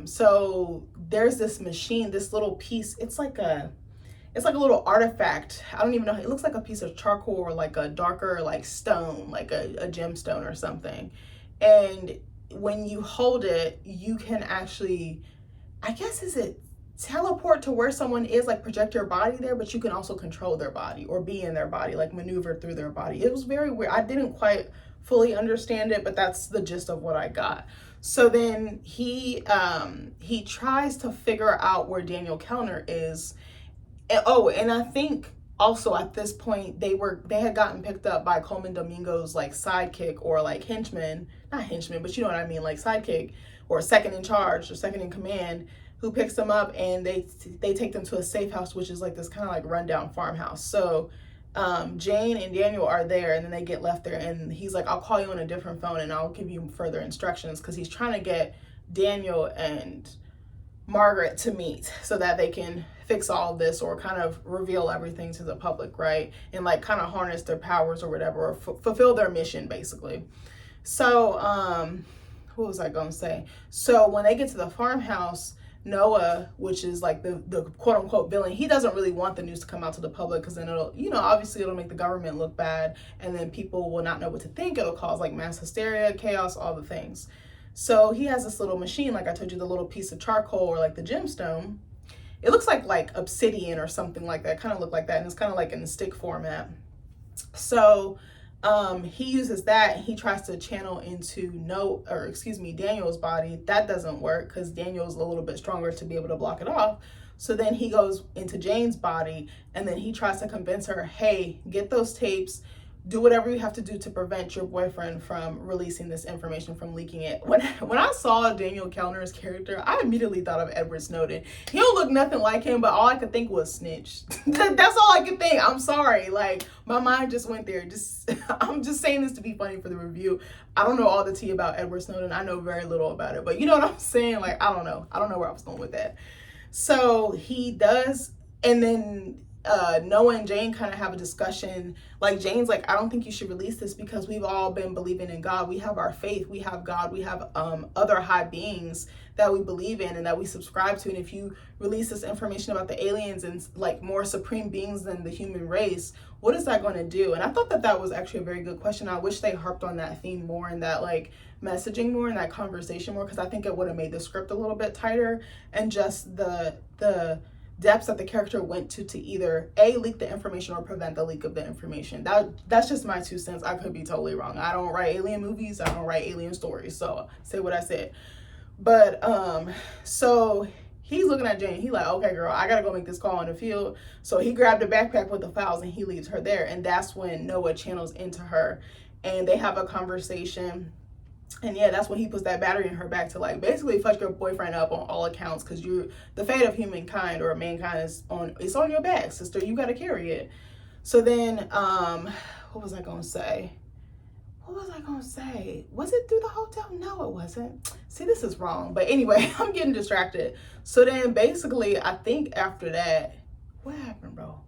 So there's this machine, this little piece, it's like a little artifact. I don't even know. It looks like a piece of charcoal or like a darker like stone, like a gemstone or something. And when you hold it, you can actually, I guess, is it teleport to where someone is, like project your body there, but you can also control their body or be in their body, like maneuver through their body. It was very weird. I didn't quite fully understand it, but that's the gist of what I got. So then he tries to figure out where Daniel Kellner is. And I think also at this point they had gotten picked up by Coleman Domingo's like sidekick or like henchman, not henchman, but you know what I mean, like sidekick or second in charge or second in command, who picks them up and they take them to a safe house, which is like this kind of like rundown farmhouse. So Jane and Daniel are there, and then they get left there, and he's like, I'll call you on a different phone and I'll give you further instructions, because he's trying to get Daniel and Margaret to meet so that they can fix all of this or kind of reveal everything to the public, right? And like kind of harness their powers or whatever, or fulfill their mission basically. So what was I gonna say? So when they get to the farmhouse, Noah, which is like the quote unquote villain, he doesn't really want the news to come out to the public, because then it'll, obviously it'll make the government look bad, and then people will not know what to think. It'll cause like mass hysteria, chaos, all the things. So he has this little machine, like I told you, the little piece of charcoal or like the gemstone. It looks like obsidian or something like that, kind of look like that, and it's kind of like in the stick format. So he uses that, and he tries to channel into Daniel's body. That doesn't work because Daniel's a little bit stronger to be able to block it off. So then he goes into Jane's body, and then he tries to convince her, hey, get those tapes, do whatever you have to do to prevent your boyfriend from releasing this information, from leaking it. When I saw Daniel Kellner's character, I immediately thought of Edward Snowden. He don't look nothing like him, but all I could think was snitch. That's all I could think. I'm sorry. Like, my mind just went there. I'm just saying this to be funny for the review. I don't know all the tea about Edward Snowden. I know very little about it, but you know what I'm saying? Like, I don't know where I was going with that. So he does, and then Noah and Jane kind of have a discussion. Like, Jane's like, I don't think you should release this because we've all been believing in God. We have our faith, we have God, we have other high beings that we believe in and that we subscribe to. And if you release this information about the aliens and like more supreme beings than the human race, what is that going to do? And I thought that that was actually a very good question. I wish they harped on that theme more and that like messaging more and that conversation more, because I think it would have made the script a little bit tighter, and just the depths that the character went to either A, leak the information or prevent the leak of the information. That's just my 2 cents. I could be totally wrong. I don't write alien movies, I don't write alien stories, so say what I said. But so he's looking at Jane. He like, okay, girl, I gotta go make this call in the field. So he grabbed a backpack with the files and he leaves her there. And that's when Noah channels into her and they have a conversation. And yeah, that's when he puts that battery in her back to like basically fuck your boyfriend up on all accounts, because you're the fate of humankind or mankind is on your back, sister. You gotta carry it. So then what was I gonna say? Was it through the hotel? No, it wasn't. See, this is wrong. But anyway, I'm getting distracted. So then basically, I think after that, what happened, bro?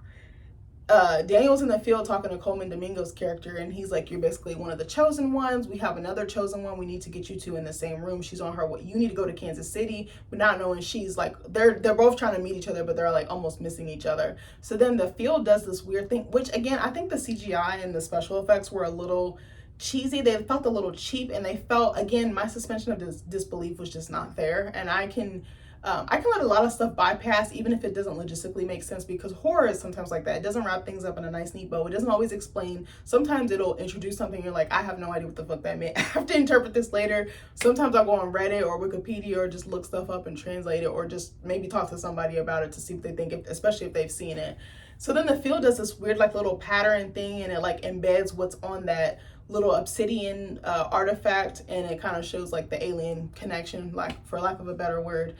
Daniel's in the field talking to Coleman Domingo's character, and he's like, you're basically one of the chosen ones. We have another chosen one we need to get you two in the same room. She's on her way. You need to go to Kansas City, but not knowing she's like, they're both trying to meet each other, but they're like almost missing each other. So then the field does this weird thing, which again, I think the CGI and the special effects were a little cheesy. They felt a little cheap, and they felt, again, my suspension of disbelief was just not there. And I can let a lot of stuff bypass, even if it doesn't logistically make sense, because horror is sometimes like that. It doesn't wrap things up in a nice, neat bow. It doesn't always explain. Sometimes it'll introduce something, you're like, I have no idea what the fuck that meant. I have to interpret this later. Sometimes I'll go on Reddit or Wikipedia or just look stuff up and translate it, or just maybe talk to somebody about it to see what they think, especially if they've seen it. So then the field does this weird like little pattern thing, and it like embeds what's on that little obsidian artifact, and it kind of shows like the alien connection, like for lack of a better word.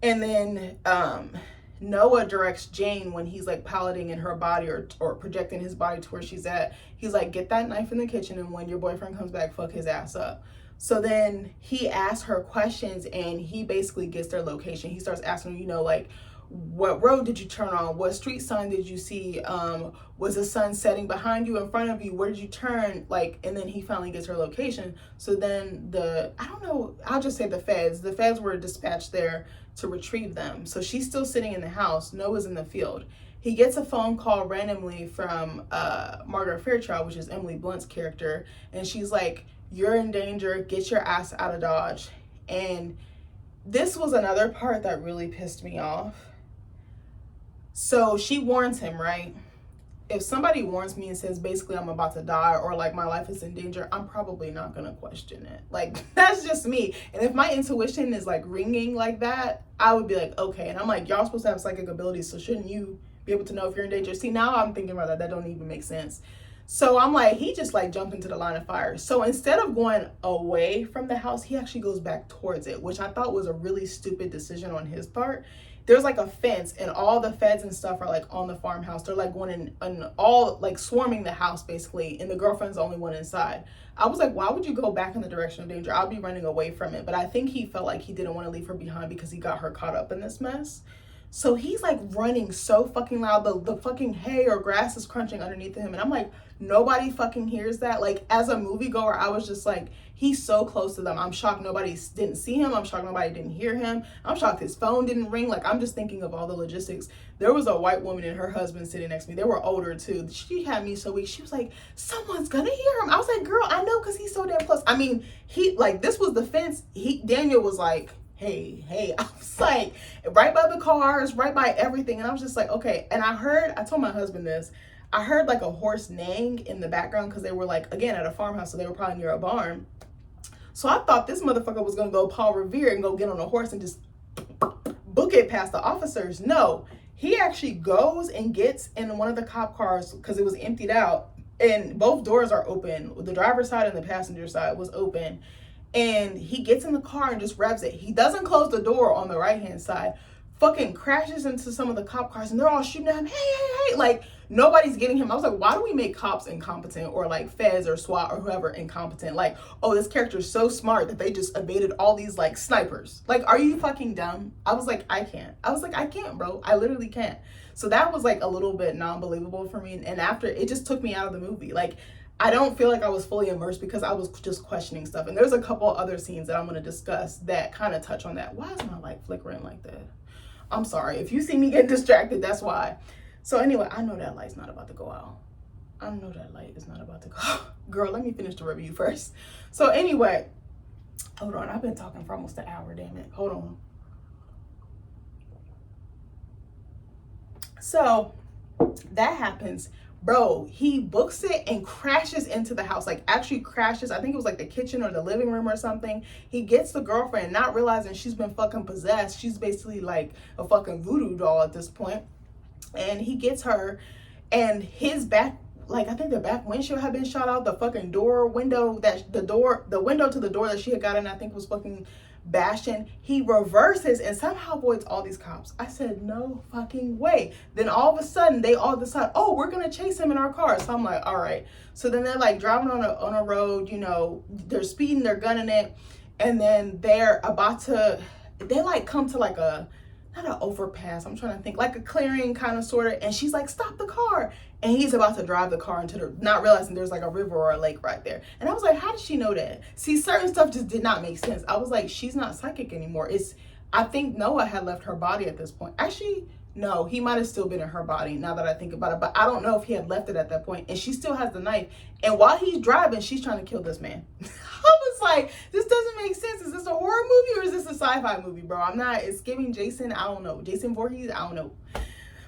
And then Noah directs Jane when he's like piloting in her body or projecting his body to where she's at. He's like, get that knife in the kitchen, and when your boyfriend comes back, fuck his ass up. So then he asks her questions, and he basically gets their location. He starts asking her, you know, like, what road did you turn on? What street sign did you see? Was the sun setting behind you, in front of you? Where did you turn? Like, and then he finally gets her location. So then I don't know, I'll just say the feds were dispatched there to retrieve them. So she's still sitting in the house. Noah's in the field. He gets a phone call randomly from Margaret Fairchild, which is Emily Blunt's character. And she's like, you're in danger. Get your ass out of Dodge. And this was another part that really pissed me off. So she warns him, right? If somebody warns me and says basically I'm about to die or like my life is in danger, I'm probably not gonna question it. Like, that's just me. And if my intuition is like ringing like that, I would be like, okay. And I'm like, y'all supposed to have psychic abilities, so shouldn't you be able to know if you're in danger? See, now I'm thinking about that. That don't even make sense. So I'm like, he just like jumped into the line of fire. So instead of going away from the house, he actually goes back towards it, which I thought was a really stupid decision on his part. There's like a fence, and all the feds and stuff are like on the farmhouse. They're like going in and all like swarming the house basically, and the girlfriend's the only one inside. I was like, why would you go back in the direction of danger? I'll be running away from it. But I think he felt like he didn't want to leave her behind because he got her caught up in this mess. So he's like running so fucking loud. The fucking hay or grass is crunching underneath him. And I'm like, nobody fucking hears that. Like, as a moviegoer, I was just like, he's so close to them. I'm shocked nobody didn't see him. I'm shocked nobody didn't hear him. I'm shocked his phone didn't ring. Like, I'm just thinking of all the logistics. There was a white woman and her husband sitting next to me. They were older too. She had me so weak. She was like, someone's gonna hear him. I was like, girl, I know, because he's so damn close. I mean, he, like, this was the fence. Daniel was like, hey, I was like, right by the cars, right by everything. And I was just like, okay. And I told my husband this, I heard like a horse neighing in the background, because they were like, again, at a farmhouse, so they were probably near a barn. So I thought this motherfucker was gonna go Paul Revere and go get on a horse and just book it past the officers. No, he actually goes and gets in one of the cop cars, because it was emptied out, and both doors are open. The driver's side and the passenger side was open. And he gets in the car and just revs it. He doesn't close the door on the right-hand side. Fucking crashes into some of the cop cars, and they're all shooting at him. Hey. Like, nobody's getting him. I was like, why do we make cops incompetent, or like feds or SWAT or whoever incompetent? Like, oh, this character is so smart that they just evaded all these like snipers. Like, are you fucking dumb? I was like, I can't, bro. I literally can't. So that was like a little bit non-believable for me. And after, it just took me out of the movie. Like, I don't feel like I was fully immersed because I was just questioning stuff. And there's a couple other scenes that I'm going to discuss that kind of touch on that. Why is my light flickering like that? I'm sorry. If you see me get distracted, that's why. So anyway, I know that light's not about to go out. I know that light is not about to go out. Girl, let me finish the review first. So anyway, hold on. I've been talking for almost an hour, damn it. Hold on. So that happens. Bro, he books it and crashes into the house. Like, actually crashes. I think it was like the kitchen or the living room or something. He gets the girlfriend, not realizing she's been fucking possessed. She's basically like a fucking voodoo doll at this point. And he gets her, and his back, like, I think the back windshield had been shot out. The fucking window to the door that she had gotten, I think, was fucking bashed in. He reverses and somehow avoids all these cops. I said, no fucking way. Then all of a sudden, they all decide, oh, we're gonna chase him in our car. So I'm like, all right. So then they're like driving on a road, you know, they're speeding, they're gunning it, and then they like come to like a, not an overpass, I'm trying to think, like a clearing kind of sort of, and she's like, stop the car. And he's about to drive the car into not realizing there's like a river or a lake right there. And I was like, how did she know that? See, certain stuff just did not make sense. I was like, she's not psychic anymore. I think Noah had left her body at this point. Actually, no, he might have still been in her body now that I think about it, but I don't know if he had left it at that point. And she still has the knife. And while he's driving, she's trying to kill this man. I was like, this doesn't make sense. Is this a horror movie or is this a sci-fi movie, bro? It's giving Jason, I don't know. Jason Voorhees, I don't know.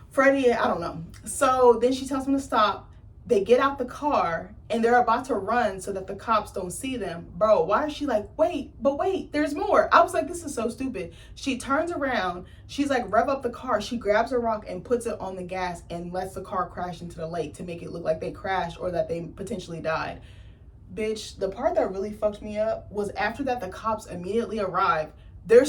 Freddy, I don't know. So then she tells him to stop. They get out the car and they're about to run so that the cops don't see them. Bro, why is she like, wait, there's more. I was like, this is so stupid. She turns around. She's like, rev up the car. She grabs a rock and puts it on the gas and lets the car crash into the lake to make it look like they crashed or that they potentially died. Bitch, the part that really fucked me up was after that, the cops immediately arrive. They're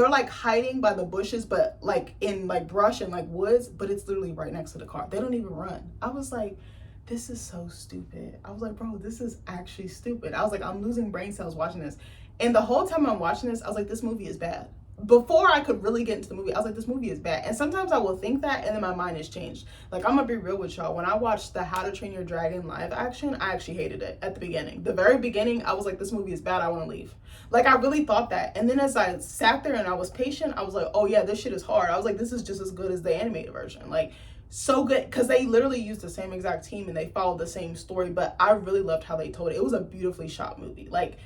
like hiding by the bushes, but like in like brush and like woods, but it's literally right next to the car. They don't even run. I was like, this is so stupid. I was like, bro, this is actually stupid. I was like, I'm losing brain cells watching this. And the whole time I'm watching this, I was like, this movie is bad. Before I could really get into the movie, I was like, this movie is bad. And sometimes I will think that, and then my mind has changed. Like, I'm gonna be real with y'all. When I watched the How to Train Your Dragon live action, I actually hated it at the beginning. The very beginning, I was like, this movie is bad. I want to leave. Like, I really thought that. And then as I sat there and I was patient, I was like, oh yeah, this shit is hard. I was like, this is just as good as the animated version. Like, so good, because they literally used the same exact team and they followed the same story. But I really loved how they told it. It was a beautifully shot movie. Like,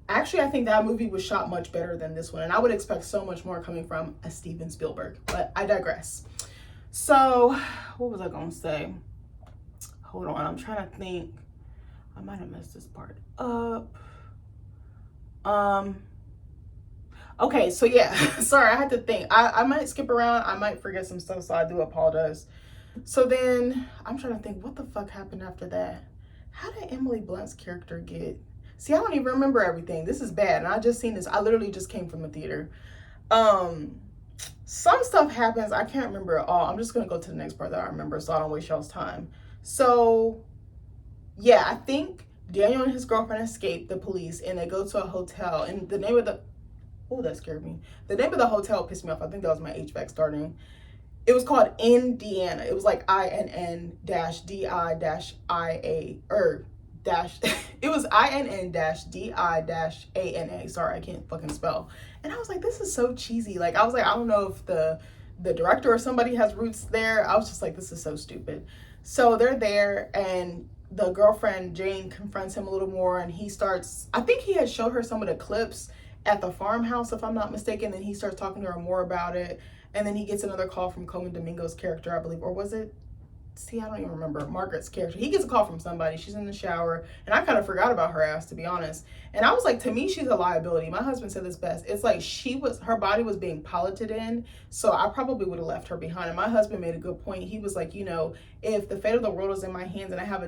actually, I think that movie was shot much better than this one. And I would expect so much more coming from a Steven Spielberg. But I digress. So, what was I going to say? Hold on. I'm trying to think. I might have messed this part up. Okay, so yeah. Sorry, I had to think. I might skip around. I might forget some stuff, so I do apologize. So then, I'm trying to think, what the fuck happened after that? How did Emily Blunt's character get... See, I don't even remember everything. This is bad. And I just seen this. I literally just came from the theater. Some stuff happens. I can't remember it all. I'm just going to go to the next part that I remember so I don't waste y'all's time. So, yeah, I think Daniel and his girlfriend escape the police and they go to a hotel. And the name of the... Oh, that scared me. The name of the hotel pissed me off. I think that was my HVAC starting. It was called Indiana. It was like INN-DI-IA it was INN-DI-ANA. Sorry, I can't fucking spell. And I was like, this is so cheesy. Like, I was like, I don't know if the director or somebody has roots there. I was just like, this is so stupid. So they're there and the girlfriend, Jane, confronts him a little more and he starts, I think he had showed her some of the clips at the farmhouse, if I'm not mistaken. Then he starts talking to her more about it. And then he gets another call from Coleman Domingo's character, I believe. Or was it? See, I don't even remember. Margaret's character. He gets a call from somebody. She's in the shower. And I kind of forgot about her ass, to be honest. And I was like, to me, she's a liability. My husband said this best. It's like her body was being piloted in. So I probably would have left her behind. And my husband made a good point. He was like, you know, if the fate of the world is in my hands and I have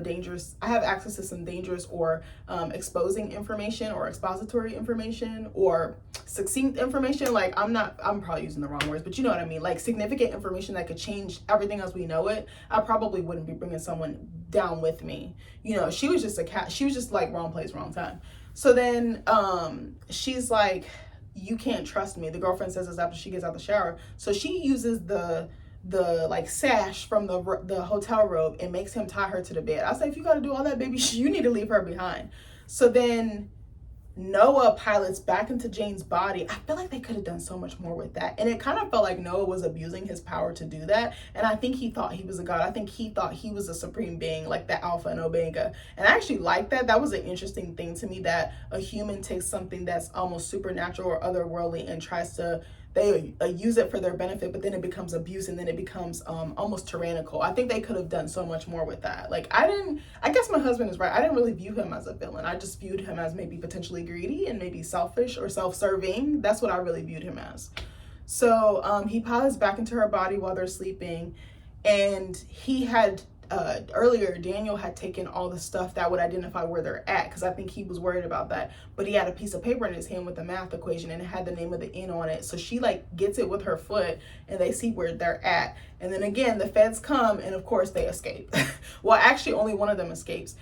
access to some dangerous or exposing information or expository information or succinct information, like I'm probably using the wrong words, but you know what I mean, like significant information that could change everything as we know it, I probably wouldn't be bringing someone down with me. You know, she was just like wrong place, wrong time. So then she's like, you can't trust me. The girlfriend says this after she gets out the shower. So she uses the the like sash from the hotel robe and makes him tie her to the bed. I was like, if you got to do all that, baby, you need to leave her behind. So then Noah pilots back into Jane's body. I feel like they could have done so much more with that. And it kind of felt like Noah was abusing his power to do that. And I think he thought he was a god. I think he thought he was a supreme being, like the Alpha and Omega. And I actually like that. That was an interesting thing to me, that a human takes something that's almost supernatural or otherworldly and tries to, they use it for their benefit, but then it becomes abuse, and then it becomes almost tyrannical. I think they could have done so much more with that. Like, I guess my husband is right. I didn't really view him as a villain. I just viewed him as maybe potentially greedy and maybe selfish or self-serving. That's what I really viewed him as. So he pilots back into her body while they're sleeping, and he had earlier, Daniel had taken all the stuff that would identify where they're at, because I think he was worried about that. But he had a piece of paper in his hand with a math equation, and it had the name of the inn on it. So she like gets it with her foot, and they see where they're at. And then again, the feds come, and of course they escape. Well, actually, only one of them escapes.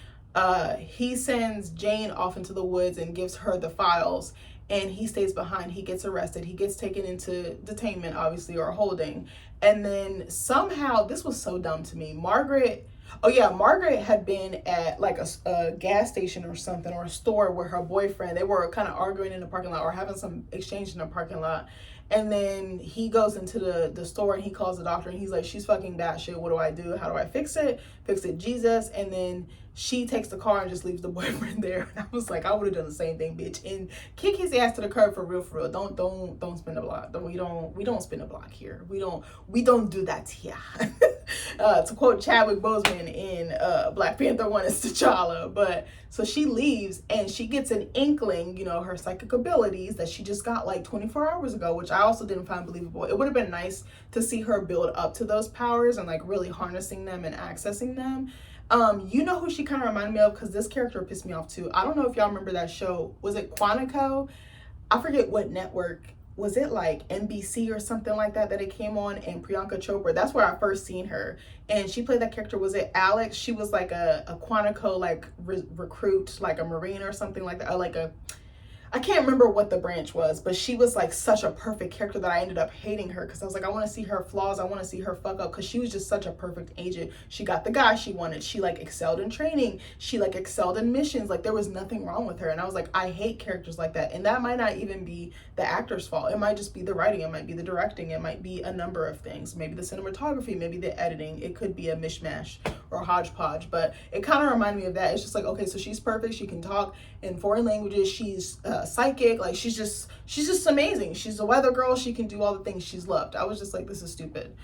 He sends Jane off into the woods and gives her the files, and he stays behind. He gets arrested. He gets taken into detainment, obviously, or holding. And then somehow, this was so dumb to me, Margaret had been at like a gas station or something, or a store where her boyfriend, they were kind of arguing in the parking lot or having some exchange in the parking lot. And then he goes into the store and he calls the doctor, and he's like, she's fucking batshit. What do I do? How do I fix it? Fix it, Jesus. And then she takes the car and just leaves the boyfriend there. And I was like, I would have done the same thing, bitch, and kick his ass to the curb for real, for real. Don't spin the block. We don't spin the block here. We don't do that here. To quote Chadwick Boseman in Black Panther 1 as T'Challa. But so she leaves, and she gets an inkling, her psychic abilities that she just got like 24 hours ago, which I also didn't find believable. It would have been nice to see her build up to those powers and like really harnessing them and accessing them. You know who she kind of reminded me of, because this character pissed me off too. I don't know if y'all remember that show. Was it Quantico? I forget what network. Was it like NBC or something like that it came on? And Priyanka Chopra, that's where I first seen her. And she played that character. Was it Alex? She was like a Quantico like recruit, like a Marine or something like that. Or like I can't remember what the branch was, but she was like such a perfect character that I ended up hating her, because I was like, I want to see her flaws. I want to see her fuck up, because she was just such a perfect agent. She got the guy she wanted. She like excelled in training. She like excelled in missions. Like there was nothing wrong with her. And I was like, I hate characters like that. And that might not even be the actor's fault. It might just be the writing. It might be the directing. It might be a number of things. Maybe the cinematography, maybe the editing. It could be a mishmash or hodgepodge, but it kind of reminded me of that. It's just like, okay, so she's perfect. She can talk in foreign languages. She's psychic. Like she's just amazing. She's a weather girl. She can do all the things she's loved. I was just like, this is stupid.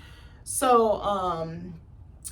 So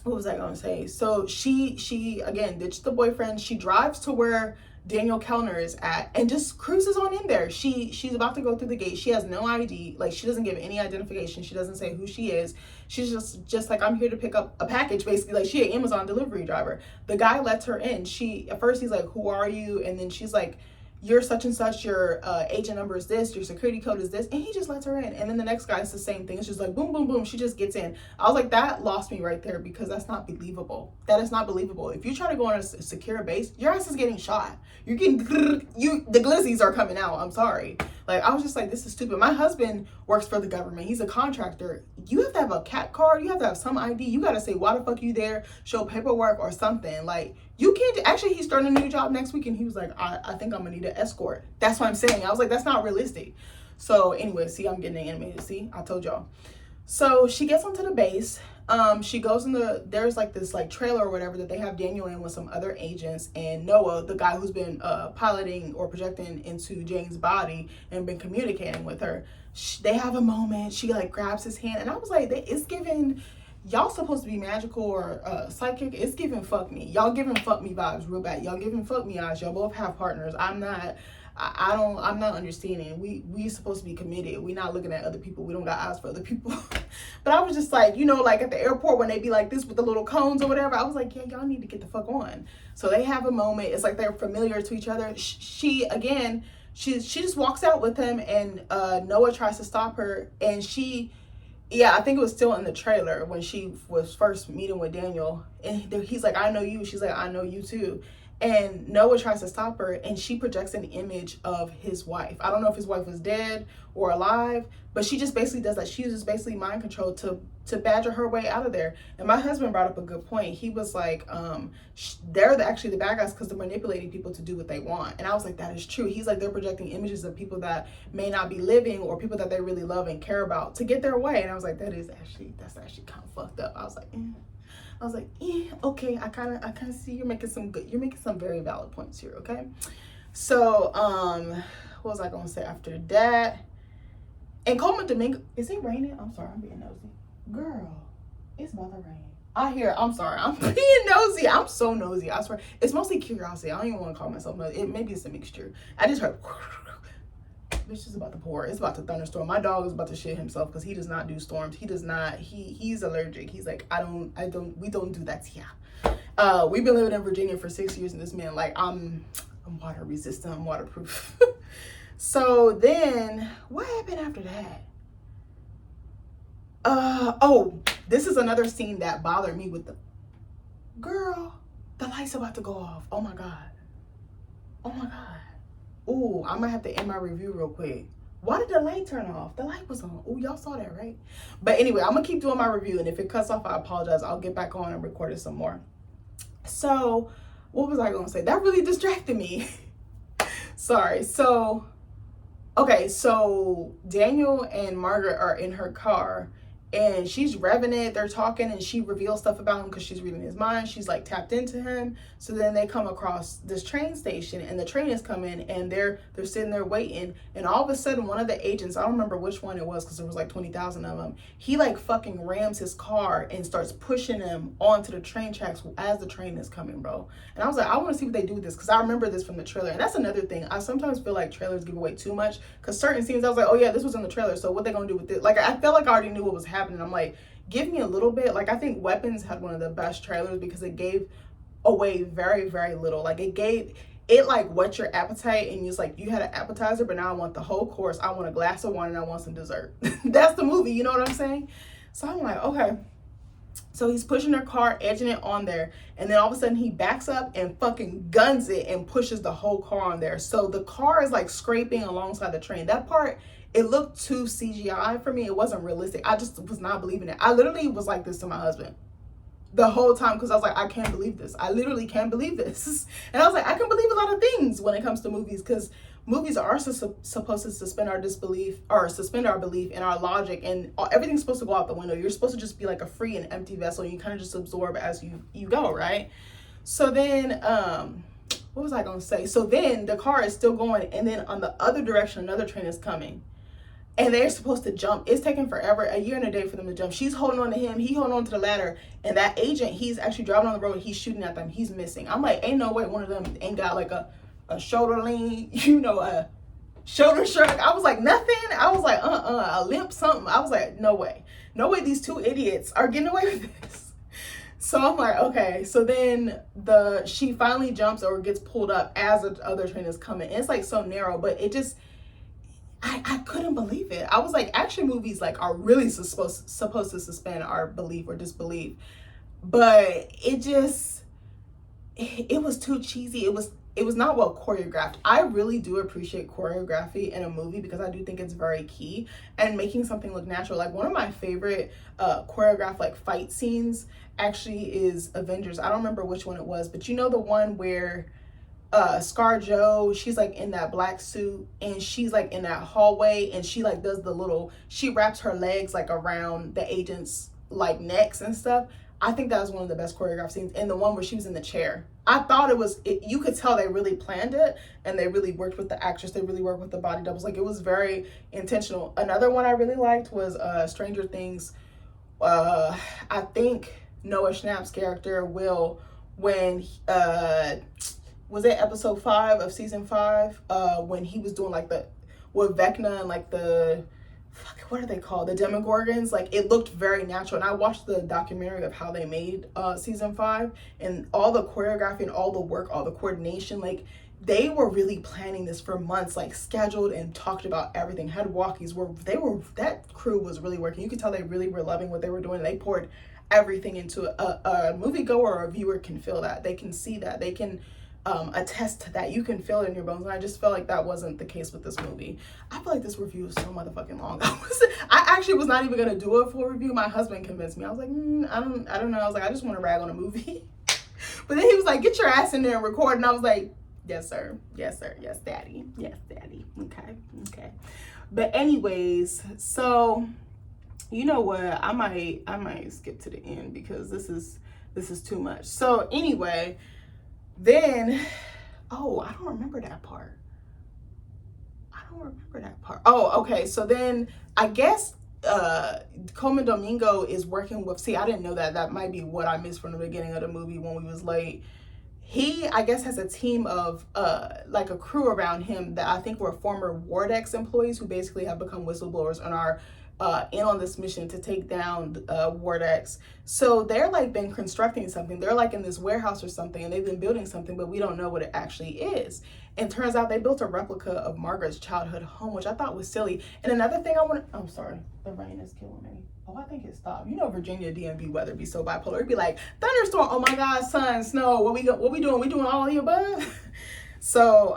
what was I gonna say? So she again ditched the boyfriend. She drives to where Daniel Kellner is at and just cruises on in there. She's about to go through the gate. She has no ID. Like she doesn't give any identification. She doesn't say who she is. She's just like, I'm here to pick up a package, basically. Like she an Amazon delivery driver. The guy lets her in. At first he's like, who are you? And then she's like, you're such and such, your agent number is this, your security code is this, and he just lets her in. And then the next guy is the same thing. It's just like boom, boom, boom. She just gets in. I was like, that lost me right there, because that's not believable. That is not believable. If you try to go on a secure base, your ass is getting shot. You're getting, the glizzies are coming out. I'm sorry. Like, I was just like, this is stupid. My husband works for the government. He's a contractor. You have to have a CAT card. You have to have some ID. You got to say, why the fuck you there? Show paperwork or something. Like, you can't, actually, he's starting a new job next week, and he was like, I think I'm going to need an escort. That's what I'm saying. I was like, that's not realistic. So anyway, see, I'm getting animated. See, I told y'all. So she gets onto the base. She goes there's like this like trailer or whatever that they have Daniel in with some other agents, and Noah, the guy who's been piloting or projecting into Jane's body and been communicating with her. They have a moment. She like grabs his hand, and I was like, it's giving, y'all supposed to be magical or psychic. It's giving fuck me. Y'all giving fuck me vibes real bad. Y'all giving fuck me eyes. Y'all both have partners. I'm not understanding. We supposed to be committed. We not looking at other people. We don't got eyes for other people. But I was just like, like at the airport when they be like this with the little cones or whatever, I was like, yeah, y'all need to get the fuck on. So they have a moment. It's like they're familiar to each other. She just walks out with him, and Noah tries to stop her, and I think it was still in the trailer when she was first meeting with Daniel, and he's like, I know you. She's like, I know you too. And Noah tries to stop her, and she projects an image of his wife. I don't know if his wife was dead or alive, but she just basically does that. She uses basically mind control to to badger her way out of there. And my husband brought up a good point. He was like, they're actually the bad guys because they're manipulating people to do what they want. And I was like, that is true. He's like, they're projecting images of people that may not be living or people that they really love and care about to get their way. And I was like, that's actually kind of fucked up. I was like, okay, I kind of see you're making some very valid points here, okay? So, what was I gonna say after that? And Colman Domingo, is it raining? I'm sorry, I'm being nosy. Girl, it's about to rain. I'm sorry, I'm being nosy. I'm so nosy, I swear. It's mostly curiosity. I don't even want to call myself nosy. Maybe it's a mixture. I just heard, bitch is about to pour. It's about to thunderstorm. My dog is about to shit himself because he does not do storms. He's allergic. He's like, we don't do that here. We've been living in Virginia for 6 years and this man, like, I'm water resistant, I'm waterproof. So then, what happened after that? This is another scene that bothered me with the girl. The light's about to go off. Oh my god. Ooh, I'm gonna have to end my review real quick. Why did the light turn off? The light was on. Ooh, y'all saw that, right? But anyway, I'm gonna keep doing my review, and if it cuts off, I apologize. I'll get back on and record it some more. So, what was I gonna say? That really distracted me. Sorry. So, okay, so Daniel and Margaret are in her car and she's revving it. They're talking and she reveals stuff about him because she's reading his mind. She's like tapped into him. So then they come across this train station and the train is coming and they're sitting there waiting. And all of a sudden, one of the agents, I don't remember which one it was because there was like 20,000 of them. He like fucking rams his car and starts pushing him onto the train tracks as the train is coming, bro. And I was like, I want to see what they do with this because I remember this from the trailer. And that's another thing. I sometimes feel like trailers give away too much because certain scenes I was like, oh yeah, this was in the trailer. So what they gonna do with it? Like I felt like I already knew what was happening. I'm like, give me a little bit. Like I think Weapons had one of the best trailers because it gave away very, very little. Like it like whet your appetite and it's like you had an appetizer, but now I want the whole course. I want a glass of wine and I want some dessert. That's the movie, you know what I'm saying? So I'm like, okay. So he's pushing their car, edging it on there, and then all of a sudden he backs up and fucking guns it and pushes the whole car on there. So the car is like scraping alongside the train. That part, it looked too CGI for me. It wasn't realistic. I just was not believing it. I literally was like this to my husband the whole time because I was like, I can't believe this. I literally can't believe this. And I was like, I can believe a lot of things when it comes to movies because movies are supposed to suspend our disbelief or suspend our belief in our logic, and everything's supposed to go out the window. You're supposed to just be like a free and empty vessel. And you kind of just absorb as you go, right? So then, what was I going to say? So then the car is still going, and then on the other direction, another train is coming. And they're supposed to jump. It's taking forever, a year and a day for them to jump. She's holding on to him. He holding on to the ladder. And that agent, he's actually driving on the road. He's shooting at them. He's missing. I'm like, ain't no way one of them ain't got like a shoulder lean, a shoulder shrug. I was like, nothing. I was like, a limp something. I was like, no way. No way these two idiots are getting away with this. So I'm like, okay. So then she finally jumps or gets pulled up as the other train is coming. And it's like so narrow, but it just... I couldn't believe it. I was like, action movies like are really supposed to suspend our belief or disbelief, but it was too cheesy. It was not well choreographed. I really do appreciate choreography in a movie because I do think it's very key and making something look natural. Like one of my favorite choreographed like fight scenes actually is Avengers. I don't remember which one it was, but you know the one where ScarJo, she's like in that black suit and she's like in that hallway and she like does she wraps her legs like around the agents like necks and stuff. I think that was one of the best choreographed scenes. And the one where she was in the chair, I thought you could tell they really planned it and they really worked with the actress. They really worked with the body doubles. Like it was very intentional. Another one I really liked was Stranger Things. I think Noah Schnapp's character Will, when was it episode 5 of season 5 when he was doing like with Vecna and like what are they called, the Demogorgons. Like it looked very natural, and I watched the documentary of how they made season 5 and all the choreography and all the work, all the coordination. Like they were really planning this for months, like scheduled and talked about everything, had walkies that crew was really working. You could tell they really were loving what they were doing. They poured everything into a moviegoer or a viewer can feel that. They can see that. They can attest to that. You can feel it in your bones. And I just felt like that wasn't the case with this movie. I feel like this review is so motherfucking long. I actually was not even gonna do a full review. My husband convinced me. I was like, I don't know. I was like, I just want to rag on a movie. But then he was like, get your ass in there and record. And I was like, yes, sir. Yes, sir. Yes, daddy. Yes, daddy. Okay. But anyways, so you know what? I might skip to the end because this is too much. So anyway, then, oh, I don't remember that part. Oh, okay. So then I guess Colman Domingo is working with, see, I didn't know that. That might be what I missed from the beginning of the movie when we was late. He, I guess, has a team of like a crew around him that I think were former Wardex employees who basically have become whistleblowers and are in on this mission to take down Wardex. So they're like been constructing something. They're like in this warehouse or something, and they've been building something, but we don't know what it actually is. And turns out they built a replica of Margaret's childhood home, which I thought was silly. And another thing I'm sorry, the rain is killing me. Oh, I think it stopped. You know, Virginia DMV weather be so bipolar. It'd be like thunderstorm. Oh my God, sun, snow. What we doing? We doing all of the above. So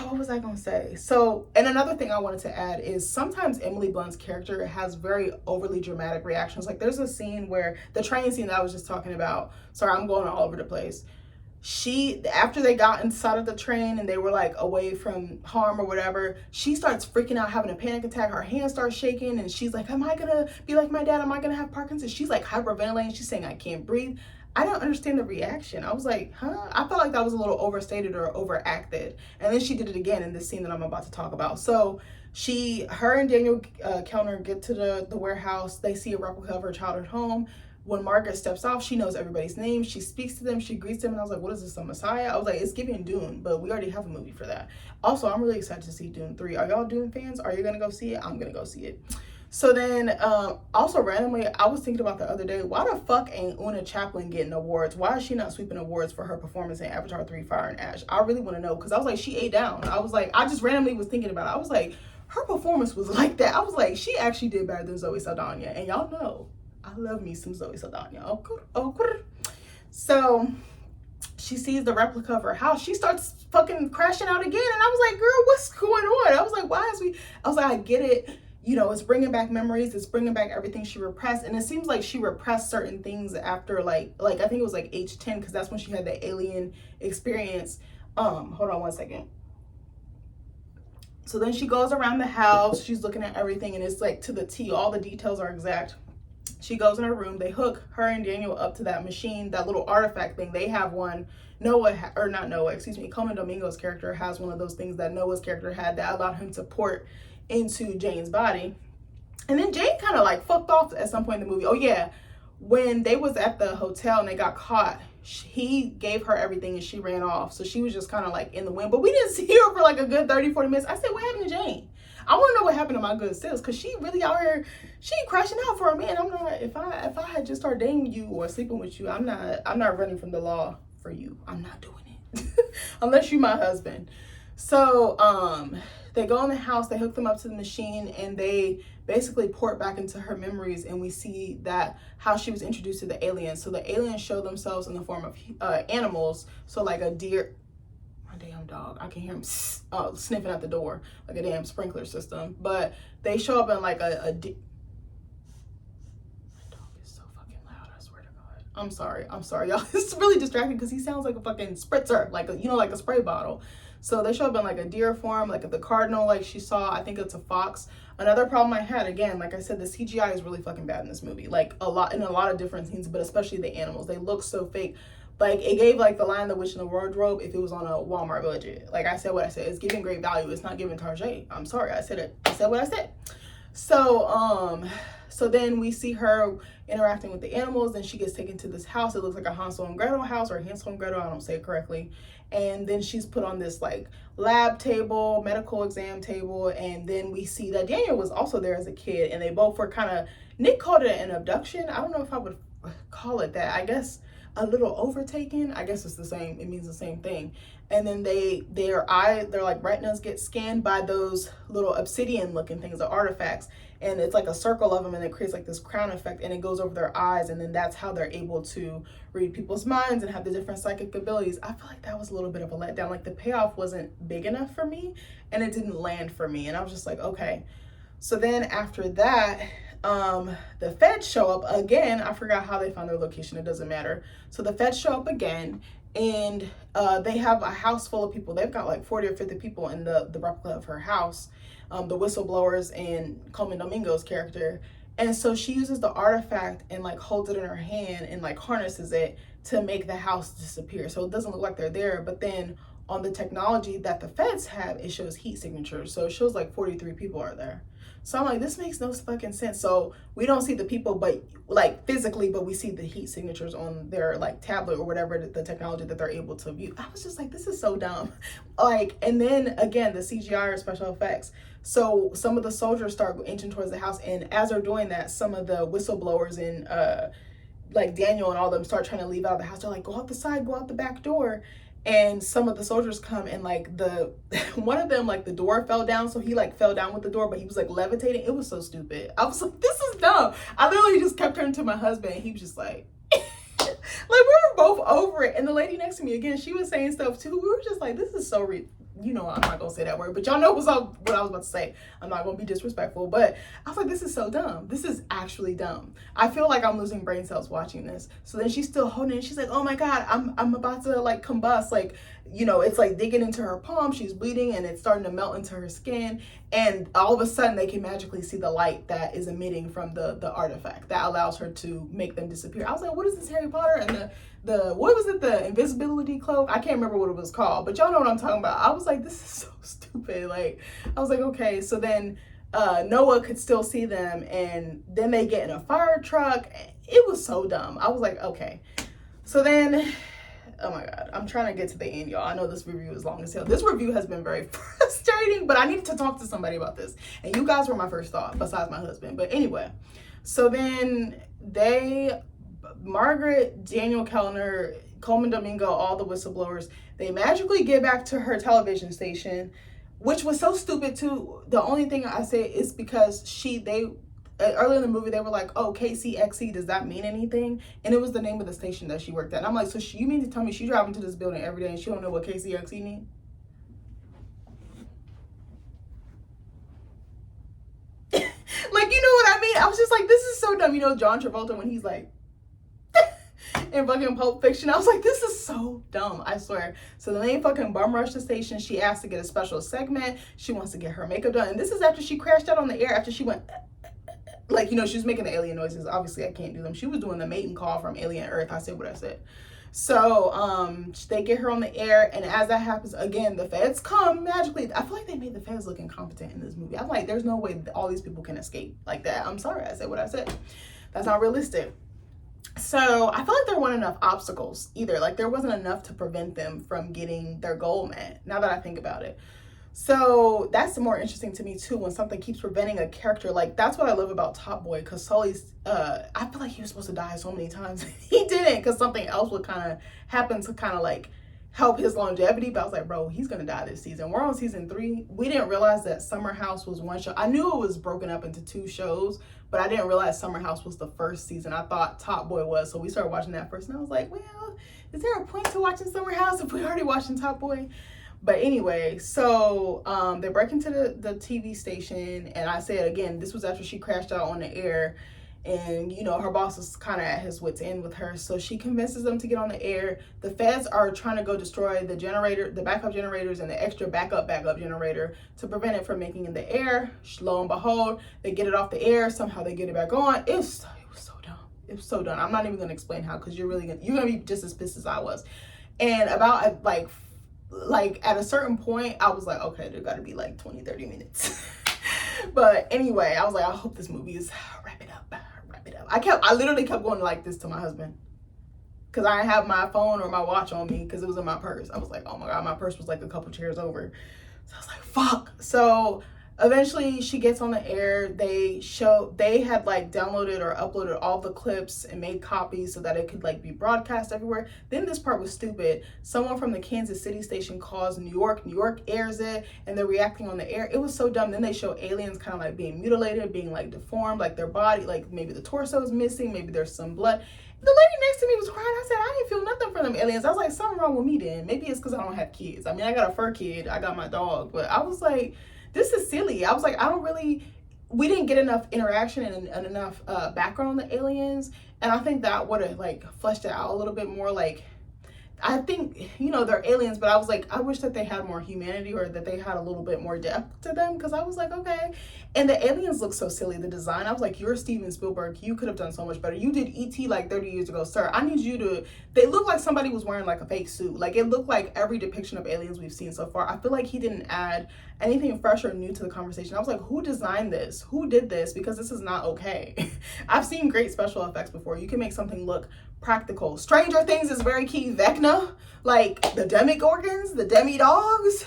what was I gonna say? So, and another thing I wanted to add is sometimes Emily Blunt's character has very overly dramatic reactions. Like there's a scene where the train scene that I was just talking about. Sorry, I'm going all over the place. After they got inside of the train and they were like away from harm or whatever, she starts freaking out, having a panic attack. Her hands start shaking and she's like, am I gonna be like my dad? Am I gonna have Parkinson's? She's like hyperventilating. She's saying, I can't breathe. I don't understand the reaction. I was like, huh? I felt like that was a little overstated or overacted. And then she did it again in this scene that I'm about to talk about. So her and Daniel Kellner get to the warehouse. They see a replica of her childhood home. When Margaret steps off, she knows everybody's name. She speaks to them. She greets them. And I was like, what is this, a Messiah? I was like, it's giving Dune, but we already have a movie for that. Also, I'm really excited to see Dune 3. Are y'all Dune fans? Are you going to go see it? I'm going to go see it. So then, also randomly, I was thinking about the other day, why the fuck ain't Una Chaplin getting awards? Why is she not sweeping awards for her performance in Avatar 3 Fire and Ash? I really want to know, because I was like, she ate down. I was like, I just randomly was thinking about it. I was like, her performance was like that. I was like, she actually did better than Zoe Saldana. And y'all know, I love me some Zoe Saldana. So she sees the replica of her house. She starts fucking crashing out again. And I was like, girl, what's going on? I was like, I was like, I get it. You know, it's bringing back memories. It's bringing back everything she repressed. And it seems like she repressed certain things after like I think it was like age 10, because that's when she had the alien experience. Hold on one second. So then she goes around the house. She's looking at everything and it's like to the T. All the details are exact. She goes in her room. They hook her and Daniel up to that machine, that little artifact thing. They have one. Colman Domingo's character has one of those things that Noah's character had that allowed him to port into Jane's body. And then Jane kind of like fucked off at some point in the movie. Oh yeah, when they was at the hotel and they got caught, he gave her everything and she ran off. So she was just kind of like in the wind, but we didn't see her for like a good 30-40 minutes. I said, what happened to Jane? I want to know what happened to my good sis, because she really out here, she crashing out for a man. I'm not, if I had just started dating you or sleeping with you, I'm not running from the law for you. I'm not doing it unless you my husband. So they go in the house, they hook them up to the machine, and they basically port back into her memories, and we see that how she was introduced to the aliens. So the aliens show themselves in the form of animals. So like a deer, my damn dog, I can hear him sniffing at the door like a damn sprinkler system. But they show up in like a deer. My dog is so fucking loud, I swear to God. I'm sorry, y'all. It's really distracting because he sounds like a fucking spritzer, like a, like a spray bottle. So they show up in like a deer form, like the cardinal, like she saw, I think it's a fox. Another problem I had, again, like I said, the CGI is really fucking bad in this movie. Like in a lot of different scenes, but especially the animals. They look so fake. Like it gave like the Lion, the Witch, and the Wardrobe if it was on a Walmart budget. Like I said what I said. It's giving great value. It's not giving Target. I'm sorry, I said it. I said what I said. So then we see her interacting with the animals, and she gets taken to this house. It looks like a Hansel and Gretel house, or Hansel and Gretel, I don't say it correctly. And then she's put on this like lab table, medical exam table, and then we see that Daniel was also there as a kid, and they both were kind of, Nick called it an abduction. I don't know if I would call it that. I guess a little overtaken. I guess it's the same, it means the same thing. And then their like retinas get scanned by those little obsidian looking things, the artifacts, and it's like a circle of them, and it creates like this crown effect, and it goes over their eyes, and then that's how they're able to read people's minds and have the different psychic abilities. I feel like that was a little bit of a letdown. Like the payoff wasn't big enough for me, and it didn't land for me, and I was just like, okay. So then after that, the feds show up again. I forgot how they found their location, it doesn't matter. So the feds show up again, and they have a house full of people. They've got like 40 or 50 people in the replica of her house, the whistleblowers and Colman Domingo's character. And so she uses the artifact and like holds it in her hand and like harnesses it to make the house disappear. So it doesn't look like they're there, but then on the technology that the feds have, it shows heat signatures. So it shows like 43 people are there. So I'm like, this makes no fucking sense. So we don't see the people, but like physically, but we see the heat signatures on their like tablet or whatever, the technology that they're able to view. I was just like, this is so dumb. Like, and then again, the CGI or special effects. So some of the soldiers start inching towards the house, and as they're doing that, some of the whistleblowers and like Daniel and all of them start trying to leave out of the house. They're like, go out the side, go out the back door. And some of the soldiers come, and like the one of them, like the door fell down, so he like fell down with the door, but he was like levitating. It was so stupid. I was like, this is dumb. I literally just kept turning to my husband, and he was just like like we were both over it. And the lady next to me, again, she was saying stuff too. We were just like, this is so you know, I'm not gonna say that word, but y'all know what I was about to say. I'm not gonna be disrespectful, but I was like, this is so dumb. This is actually dumb. I feel like I'm losing brain cells watching this. So then she's still holding it. She's like, oh my God, I'm about to like combust. Like, you know, it's like digging into her palm. She's bleeding, and it's starting to melt into her skin. And all of a sudden they can magically see the light that is emitting from the artifact that allows her to make them disappear. I was like, what is this, Harry Potter? And the what was it, the invisibility cloak? I can't remember what it was called, but y'all know what I'm talking about. I was like, this is so stupid. Like, I was like, okay. So then Noah could still see them, and then they get in a fire truck. It was so dumb. I was like, okay. So then, oh my God, I'm trying to get to the end, y'all. I know this review is long as hell. This review has been very frustrating, but I needed to talk to somebody about this. And you guys were my first thought, besides my husband. But anyway, so then Margaret, Daniel Kellner, Colman Domingo, all the whistleblowers, they magically get back to her television station, which was so stupid too. The only thing I say is because earlier in the movie, they were like, oh, KCXE, does that mean anything? And it was the name of the station that she worked at. And I'm like, so you mean to tell me she driving to this building every day and she don't know what KCXE means? Like, you know what I mean? I was just like, this is so dumb. You know, John Travolta, when he's like, in fucking Pulp Fiction, I was like, this is so dumb, I swear. So then they fucking bum rush the station. She asked to get a special segment. She wants to get her makeup done. And this is after she crashed out on the air, after she went, like, you know, she was making the alien noises. Obviously, I can't do them. She was doing the mating call from Alien Earth. I said what I said. So they get her on the air, and as that happens, again, the feds come magically. I feel like they made the feds look incompetent in this movie. I'm like, there's no way that all these people can escape like that. I'm sorry, I said what I said. That's not realistic. So I feel like there weren't enough obstacles either. Like, there wasn't enough to prevent them from getting their goal met, now that I think about it. So that's more interesting to me too, when something keeps preventing a character. Like, that's what I love about Top Boy, because Sully's I feel like he was supposed to die so many times. He didn't, because something else would kind of happen to kind of like help his longevity. But I was like, bro, he's gonna die this season. We're on season 3. We didn't realize that Summer House was one show. I knew it was broken up into 2 shows, but I didn't realize Summer House was the first season. I thought Top Boy was. So we started watching that first, and I was like, well, is there a point to watching Summer House if we're already watching Top Boy? But anyway, so they break into the TV station, and I said, again, this was after she crashed out on the air, and, you know, her boss is kind of at his wit's end with her. So she convinces them to get on the air. The feds are trying to go destroy the generator, the backup generators, and the extra backup generator to prevent it from making in the air. Lo and behold, they get it off the air. Somehow they get it back on. It was so dumb. It was so dumb. I'm not even going to explain how, because you're gonna be just as pissed as I was. And about like at a certain point, I was like, okay, there got to be like 20-30 minutes. But anyway, I was like, I hope this movie is wrap it up. I literally kept going like this to my husband, because I didn't have my phone or my watch on me, because it was in my purse. I was like, oh my God, my purse was like a couple chairs over. So I was like, fuck. So Eventually she gets on the air. They had like downloaded or uploaded all the clips and made copies so that it could like be broadcast everywhere. Then this part was stupid. Someone from the Kansas City station calls New York. New York airs it and they're reacting on the air. It was so dumb. Then they show aliens kind of like being mutilated, being like deformed, like their body, like maybe the torso is missing, maybe there's some blood. The lady next to me was crying. I said, I didn't feel nothing for them aliens. I was like, something wrong with me then. Maybe it's because I don't have kids. I mean, I got a fur kid. I got my dog. But I was like, this is silly. I was like, we didn't get enough interaction and enough background on the aliens. And I think that would have like fleshed it out a little bit more. Like, I think, you know, they're aliens, but I was like, I wish that they had more humanity or that they had a little bit more depth to them, because I was like, okay. And the aliens look so silly, the design. I was like, you're Steven Spielberg. You could have done so much better. You did E.T. like 30 years ago, sir. I need you to, they look like somebody was wearing like a fake suit. Like, it looked like every depiction of aliens we've seen so far. I feel like he didn't add anything fresh or new to the conversation. I was like, who designed this? Who did this? Because this is not okay. I've seen great special effects before. You can make something look practical. Stranger Things is very key. Vecna, like the Demogorgons, the Demi-Dogs.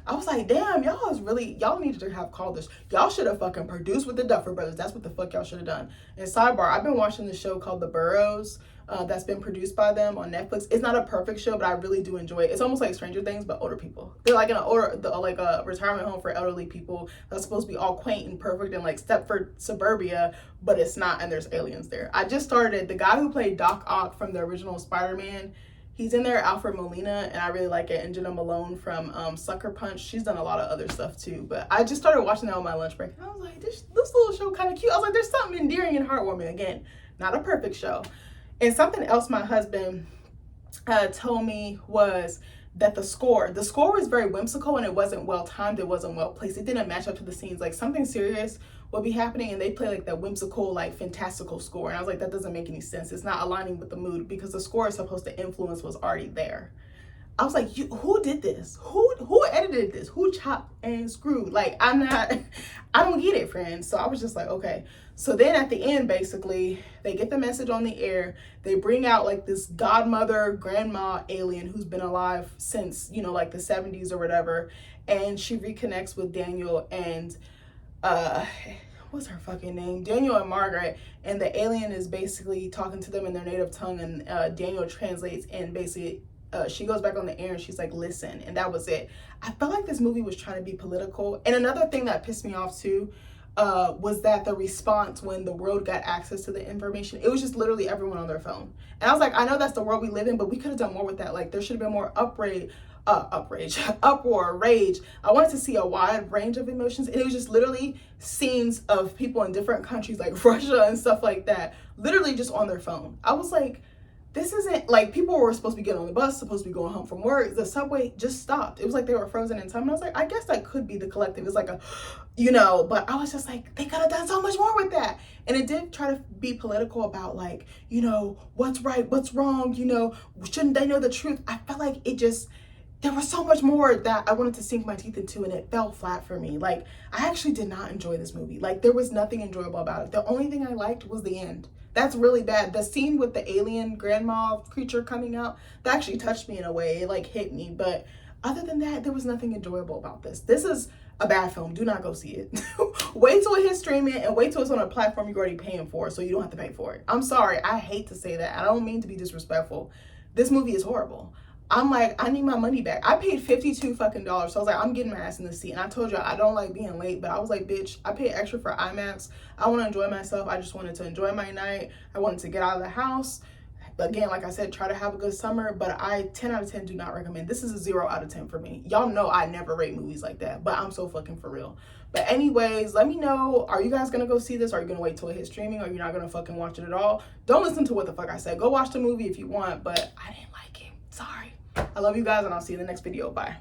I was like, damn, y'all needed to have called this. Y'all should have fucking produced with the Duffer Brothers. That's what the fuck y'all should have done. And sidebar, I've been watching this show called The Burrows. That's been produced by them on Netflix. It's not a perfect show, but I really do enjoy it. It's almost like Stranger Things, but older people. They're like like a retirement home for elderly people that's supposed to be all quaint and perfect and like Stepford suburbia, but it's not, and there's aliens there. I just started. The guy who played Doc Ock from the original Spider-Man, he's in there, Alfred Molina, and I really like it. And Jenna Malone from Sucker Punch. She's done a lot of other stuff too. But I just started watching that on my lunch break, and I was like, this little show kind of cute. I was like, there's something endearing and heartwarming. Again, not a perfect show. And something else my husband told me was that the score was very whimsical and it wasn't well timed. It wasn't well placed. It didn't match up to the scenes. Like something serious would be happening and they play like that whimsical, like fantastical score. And I was like, that doesn't make any sense. It's not aligning with the mood because the score is supposed to influence what's already there. I was like, who did this? Who edited this? Who chopped and screwed? Like, I don't get it, friends. So I was just like, okay. So then at the end, basically, they get the message on the air. They bring out like this godmother, grandma alien who's been alive since, you know, like the 70s or whatever. And she reconnects with Daniel and, what's her fucking name? Daniel and Margaret. And the alien is basically talking to them in their native tongue. And Daniel translates and basically, she goes back on the air and she's like, listen, and that was it. I felt like this movie was trying to be political. And another thing that pissed me off too was that the response when the world got access to the information, it was just literally everyone on their phone. And I was like, I know that's the world we live in, but we could have done more with that. Like there should have been more uproar, rage. I wanted to see a wide range of emotions, and it was just literally scenes of people in different countries like Russia and stuff like that, literally just on their phone. I was like, this isn't like people were supposed to be getting on the bus, supposed to be going home from work. The subway just stopped. It was like they were frozen in time. And I was like, I guess that could be the collective. It's like a, you know, but I was just like, they could have done so much more with that. And it did try to be political about like, you know, what's right, what's wrong, you know, shouldn't they know the truth? I felt like it just, there was so much more that I wanted to sink my teeth into, and it fell flat for me. Like, I actually did not enjoy this movie. Like, there was nothing enjoyable about it. The only thing I liked was the end. That's really bad. The scene with the alien grandma creature coming out, that actually touched me in a way. It like hit me. But other than that, there was nothing enjoyable about this. This is a bad film. Do not go see it. Wait till it hits streaming and wait till it's on a platform you're already paying for so you don't have to pay for it. I'm sorry. I hate to say that. I don't mean to be disrespectful. This movie is horrible. I'm like, I need my money back. I paid $52 fucking. So I was like, I'm getting my ass in the seat. And I told you I don't like being late, but I was like, bitch, I paid extra for IMAX. I want to enjoy myself. I just wanted to enjoy my night. I wanted to get out of the house. But again, like I said, try to have a good summer, but 10 out of 10 do not recommend. This is a 0 out of 10 for me. Y'all know I never rate movies like that, but I'm so fucking for real. But anyways, let me know, are you guys gonna go see this? Are you gonna wait till it hits streaming? Or you're not gonna fucking watch it at all? Don't listen to what the fuck I said. Go watch the movie if you want, but I didn't like it. Sorry. I love you guys, and I'll see you in the next video. Bye.